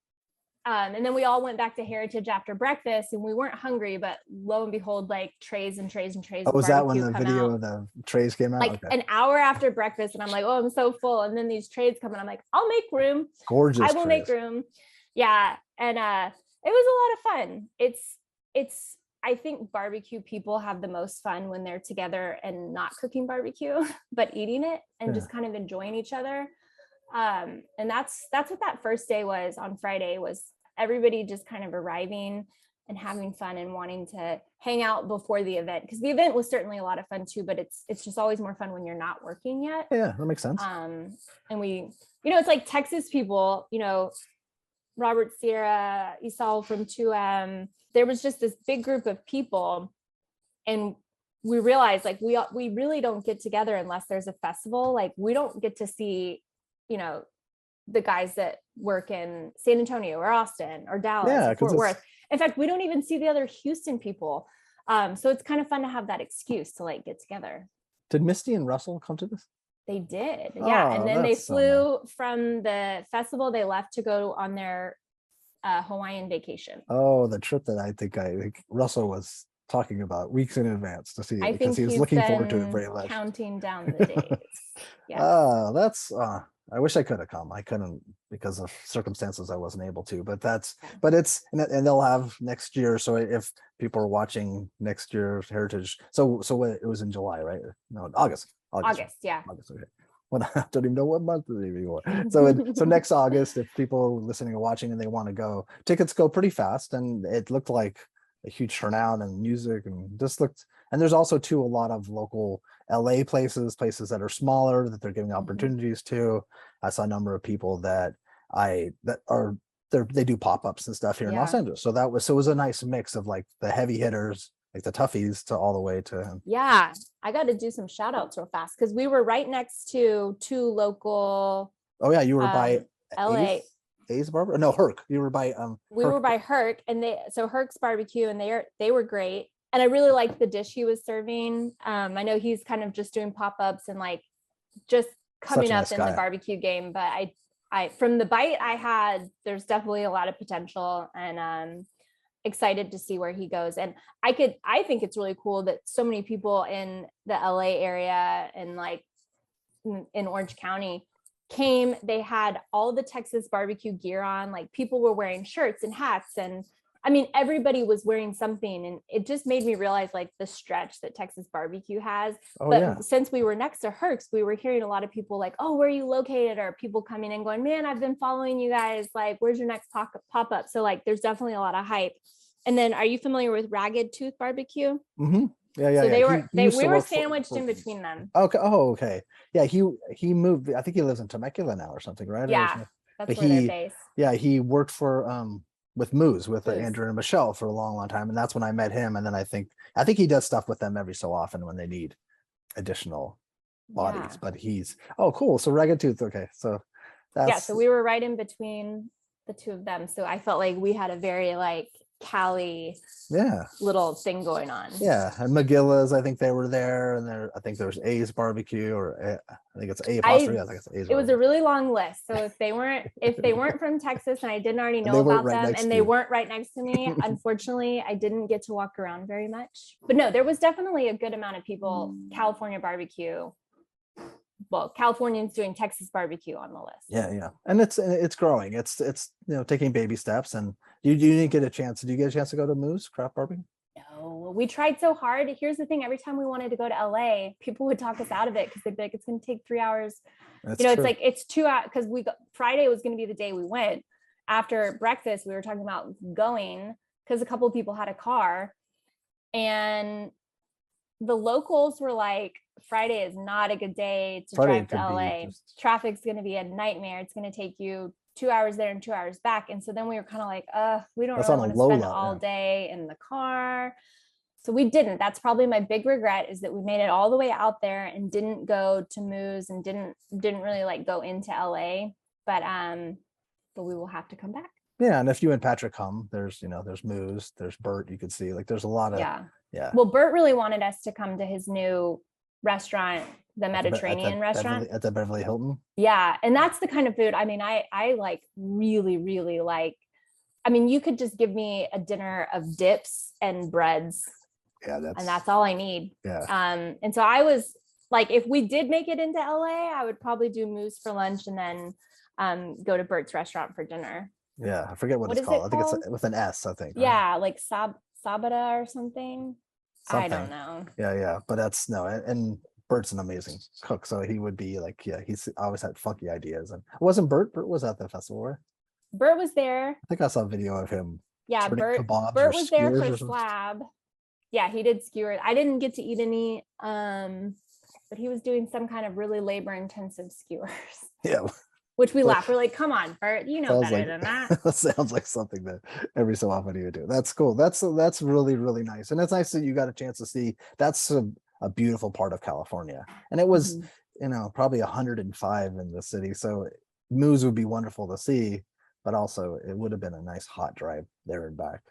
we all went back to Heritage after breakfast and we weren't hungry, but lo and behold, like trays and trays and trays. Oh, was that when the video of the trays came out? Like an hour after breakfast. And I'm like, oh, I'm so full. And then these trays come and I'm like, I'll make room. Gorgeous. I will make room. Yeah. And it was a lot of fun. It's, I think barbecue people have the most fun when they're together and not cooking barbecue, but eating it and just kind of enjoying each other. And that's what that first day was on Friday, was everybody just kind of arriving and having fun and wanting to hang out before the event. Because the event was certainly a lot of fun too, but it's just always more fun when you're not working yet. Yeah, that makes sense. And we, it's like Texas people, Robert Sierra, Isal from 2M, there was just this big group of people. And we realized like, we really don't get together unless there's a festival. Like we don't get to see, the guys that work in San Antonio or Austin or Dallas or Fort Worth. In fact, we don't even see the other Houston people. So it's kind of fun to have that excuse to like get together. Did Misty and Russell come to this? They did. Yeah. And then they flew from the festival. They left to go on their Hawaiian vacation. Oh, the trip that I think Russell was talking about weeks in advance to see it, because he was looking forward to it very much. Counting down the days. Yeah. That's I wish I could have come. I couldn't because of circumstances. I wasn't able to. But it's and they'll have next year. So if people are watching next year's Heritage, so it was in July, right? No, August. Yeah. August. Okay. Well, I don't even know what month it is anymore. So next August, if people listening or watching and they want to go, tickets go pretty fast, and it looked like a huge turnout and music and just looked. And there's also a lot of local LA places that are smaller that they're giving opportunities to. I saw a number of people they do pop-ups and stuff here in Los Angeles. So it was a nice mix of like the heavy hitters, like the toughies, to all the way to. Yeah, I got to do some shout outs real fast because we were right next to 2 local. Oh yeah, you were by LA. A's Barber? No, Herc. You were by we were by Herc, and Herc's barbecue, and they were great. And I really liked the dish he was serving. I know he's kind of just doing pop-ups and like just coming up in the barbecue game, but I from the bite I had, there's definitely a lot of potential, and I'm excited to see where he goes. And I think it's really cool that so many people in the LA area and like in Orange County came. They had all the Texas barbecue gear on, like people were wearing shirts and hats and I mean, everybody was wearing something, and it just made me realize like the stretch that Texas barbecue has. But since we were next to Herc's, we were hearing a lot of people like, oh, where are you located? Or people coming in going, man, I've been following you guys. Like, where's your next pop-up? So like, there's definitely a lot of hype. And then are you familiar with Ragged Tooth Barbecue? Mm-hmm. Yeah. So we were sandwiched in between them. Okay. Oh, okay. Yeah. He moved. I think he lives in Temecula now or something, right? Yeah. That's where they're based. Yeah. He worked for, with Moose, with Andrew and Michelle for a long, long time. And that's when I met him. And then I think he does stuff with them every so often when they need additional bodies, but cool. So Ragged Tooth. Okay. So so we were right in between the two of them. So I felt like we had a very like Cali little thing going on. Yeah. And McGilla's, I think they were there, and I think there's A's barbecue, or I think it's A apostrophe. I think it's A's. It was a really long list. So if they weren't from Texas and I didn't already know about them and they weren't right next to me, unfortunately, I didn't get to walk around very much. But no, there was definitely a good amount of people, California barbecue. Well, Californians doing Texas barbecue on the list. Yeah. And it's growing. It's taking baby steps. And you didn't get a chance. Did you get a chance to go to Moose Craft Barbecue? No, we tried so hard. Here's the thing. Every time we wanted to go to LA, people would talk us out of it because they'd be like, it's going to take 3 hours. That's true. It's like, it's 2 hours because Friday was going to be the day we went. After breakfast, we were talking about going because a couple of people had a car, and the locals were like, Friday is not a good day to drive to LA. Traffic's going to be a nightmare. It's going to take you 2 hours there and 2 hours back. And so then we were kind of like, we don't really want to spend all day in the car. So we didn't. That's probably my big regret, is that we made it all the way out there and didn't go to Moose and didn't really like go into LA. But we will have to come back. Yeah. And if you and Patrick come, there's Moose, there's Bert, you could see like there's a lot of Well, Bert really wanted us to come to his new restaurant, the Mediterranean restaurant at the Beverly Hilton. Yeah. And that's the kind of food, I mean, I like really, really like, I mean, you could just give me a dinner of dips and breads. Yeah. And that's all I need. Yeah. And so I was like, if we did make it into LA, I would probably do Moose for lunch and then go to Bert's restaurant for dinner. Yeah. I forget what it's called. I think it's with an S, I think. Yeah. Like Sabata or something. I don't know. Yeah. But that's and Bert's an amazing cook. So he would be like, he's always had funky ideas. And wasn't Bert was at the festival, right? Bert was there. I think I saw a video of him. Yeah, Bert was there for Slab. Yeah, he did skewers. I didn't get to eat any, but he was doing some kind of really labor-intensive skewers. Yeah. Which we laugh. We're like, come on, Bert, you know better than that. That sounds like something that every so often you would do. That's cool. That's really, really nice. And it's nice that you got a chance to see. That's a beautiful part of California. And it was, probably 105 in the city. So Moose would be wonderful to see, but also it would have been a nice hot drive there and back.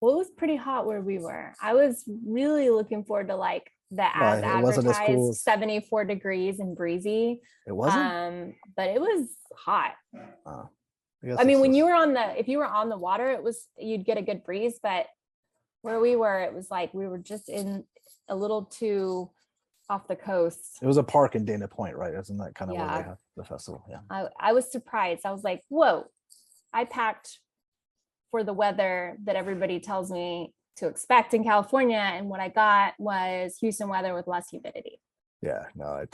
Well, it was pretty hot where we were. I was really looking forward to like the advertised cool 74 degrees and breezy. It wasn't, but it was hot. I mean, when you were if you were on the water, you'd get a good breeze, but where we were, it was like we were just in a little too off the coast. It was a park in Dana Point, right? Isn't that kind of where they have the festival? Yeah. I was surprised. I was like, whoa, I packed for the weather that everybody tells me to expect in California, and what I got was Houston weather with less humidity. Yeah, no,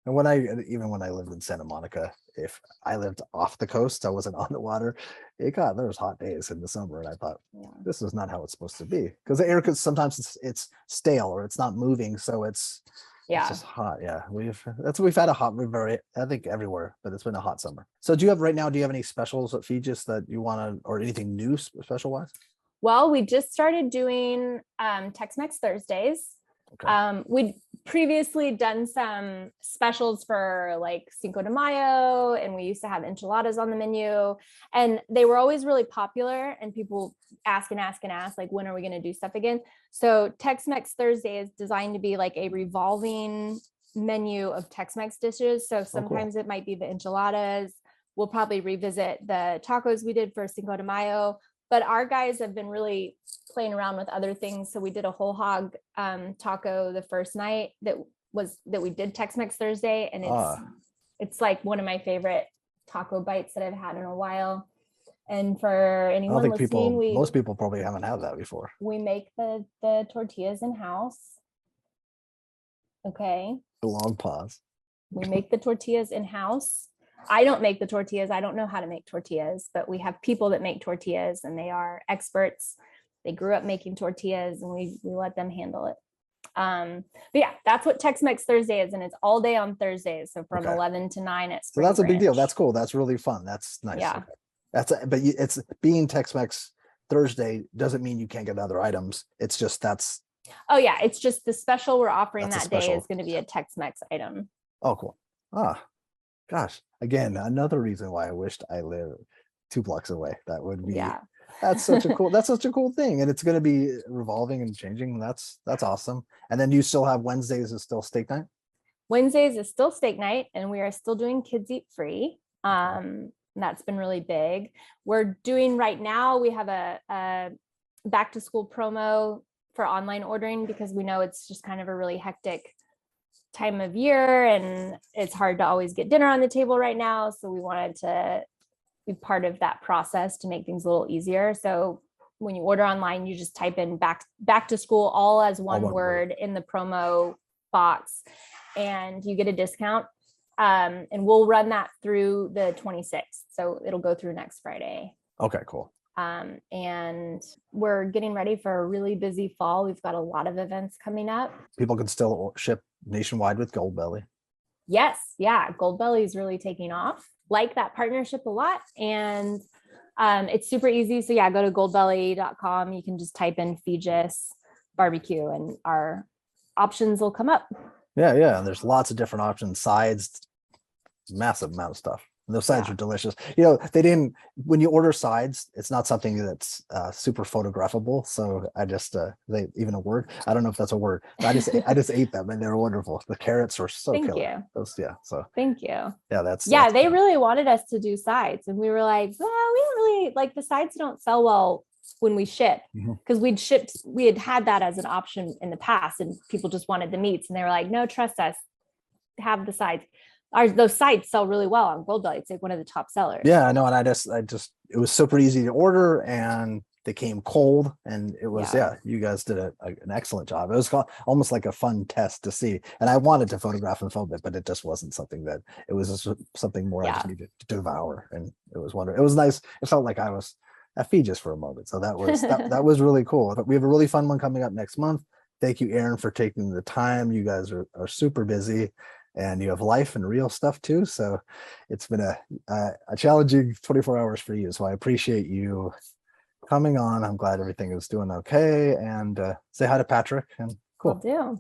and when I lived in Santa Monica, if I lived off the coast, I wasn't on the water. There was hot days in the summer, and I thought this is not how it's supposed to be, because the air could sometimes it's stale or it's not moving, so it's just hot. Yeah, we've had a hot, I think everywhere, but it's been a hot summer. So do you have any specials at Fijis that you want to, or anything new special wise? Well, we just started doing Tex-Mex Thursdays. Okay. We'd previously done some specials for like Cinco de Mayo, and we used to have enchiladas on the menu, and they were always really popular, and people ask, like, when are we going to do stuff again? So Tex-Mex Thursday is designed to be like a revolving menu of Tex-Mex dishes. So sometimes it might be the enchiladas. We'll probably revisit the tacos we did for Cinco de Mayo. But our guys have been really playing around with other things. So we did a whole hog taco the first night that we did Tex-Mex Thursday. And it's like one of my favorite taco bites that I've had in a while. And for I don't anyone think listening, most people probably haven't had that before. we make the tortillas in-house. Okay. A long pause. We make the tortillas in-house. I don't make the tortillas. I don't know how to make tortillas, but we have people that make tortillas and they are experts. They grew up making tortillas and we let them handle it. But yeah, that's what Tex-Mex Thursday is, and it's all day on Thursdays. So from 11 to 9 at Spring So that's a big deal. Branch. That's cool. That's really fun. That's nice. Yeah. Okay. But it's being Tex-Mex Thursday doesn't mean you can't get other items. It's just Oh yeah, it's just the special we're offering That's a that day special. is going to be a Tex-Mex item. Oh, cool. Gosh. Again, another reason why I wished I lived 2 blocks away. That would be that's such a cool thing. And it's going to be revolving and changing. That's awesome. And then you still have Wednesdays is still steak night? Wednesdays is still steak night, and we are still doing kids eat free. That's been really big. We're doing right now, we have a back to school promo for online ordering because we know it's just kind of a really hectic time of year and it's hard to always get dinner on the table right now. So we wanted to be part of that process to make things a little easier. So when you order online, you just type in back to school all as one word in the promo box and you get a discount. And we'll run that through the 26th. So it'll go through next Friday. Okay, cool. And we're getting ready for a really busy fall. We've got a lot of events coming up. People can still ship nationwide with Goldbelly. Yes. Yeah. Goldbelly is really taking off. Like that partnership a lot. And it's super easy. So yeah, go to goldbelly.com. You can just type in Fijis barbecue and our options will come up. Yeah. And there's lots of different options, sides, massive amount of stuff. And those sides are delicious. When you order sides, it's not something that's super photographable. So I just, even a word, I don't know if that's a word, but I just ate them and they're wonderful. The carrots are so killer. Thank you. Yeah, that's they cool. Really wanted us to do sides and we were like, well, we don't really like the sides don't sell well when we ship because we had that as an option in the past and people just wanted the meats and they were like, no, trust us, have the sides. Those sites sell really well on Goldbelly. It's like one of the top sellers. Yeah, I know. And I just it was super easy to order and they came cold and it was, you guys did an excellent job. It was almost like a fun test to see. And I wanted to photograph and film it, but it just wasn't something that it was just something more I just needed to devour. And it was wonderful. It was nice. It felt like I was at Fijis for a moment. So that was, that was really cool. But we have a really fun one coming up next month. Thank you, Aaron, for taking the time. You guys are super busy. And you have life and real stuff too. So it's been a challenging 24 hours for you. So I appreciate you coming on. I'm glad everything is doing okay. And say hi to Patrick. And cool. Will do.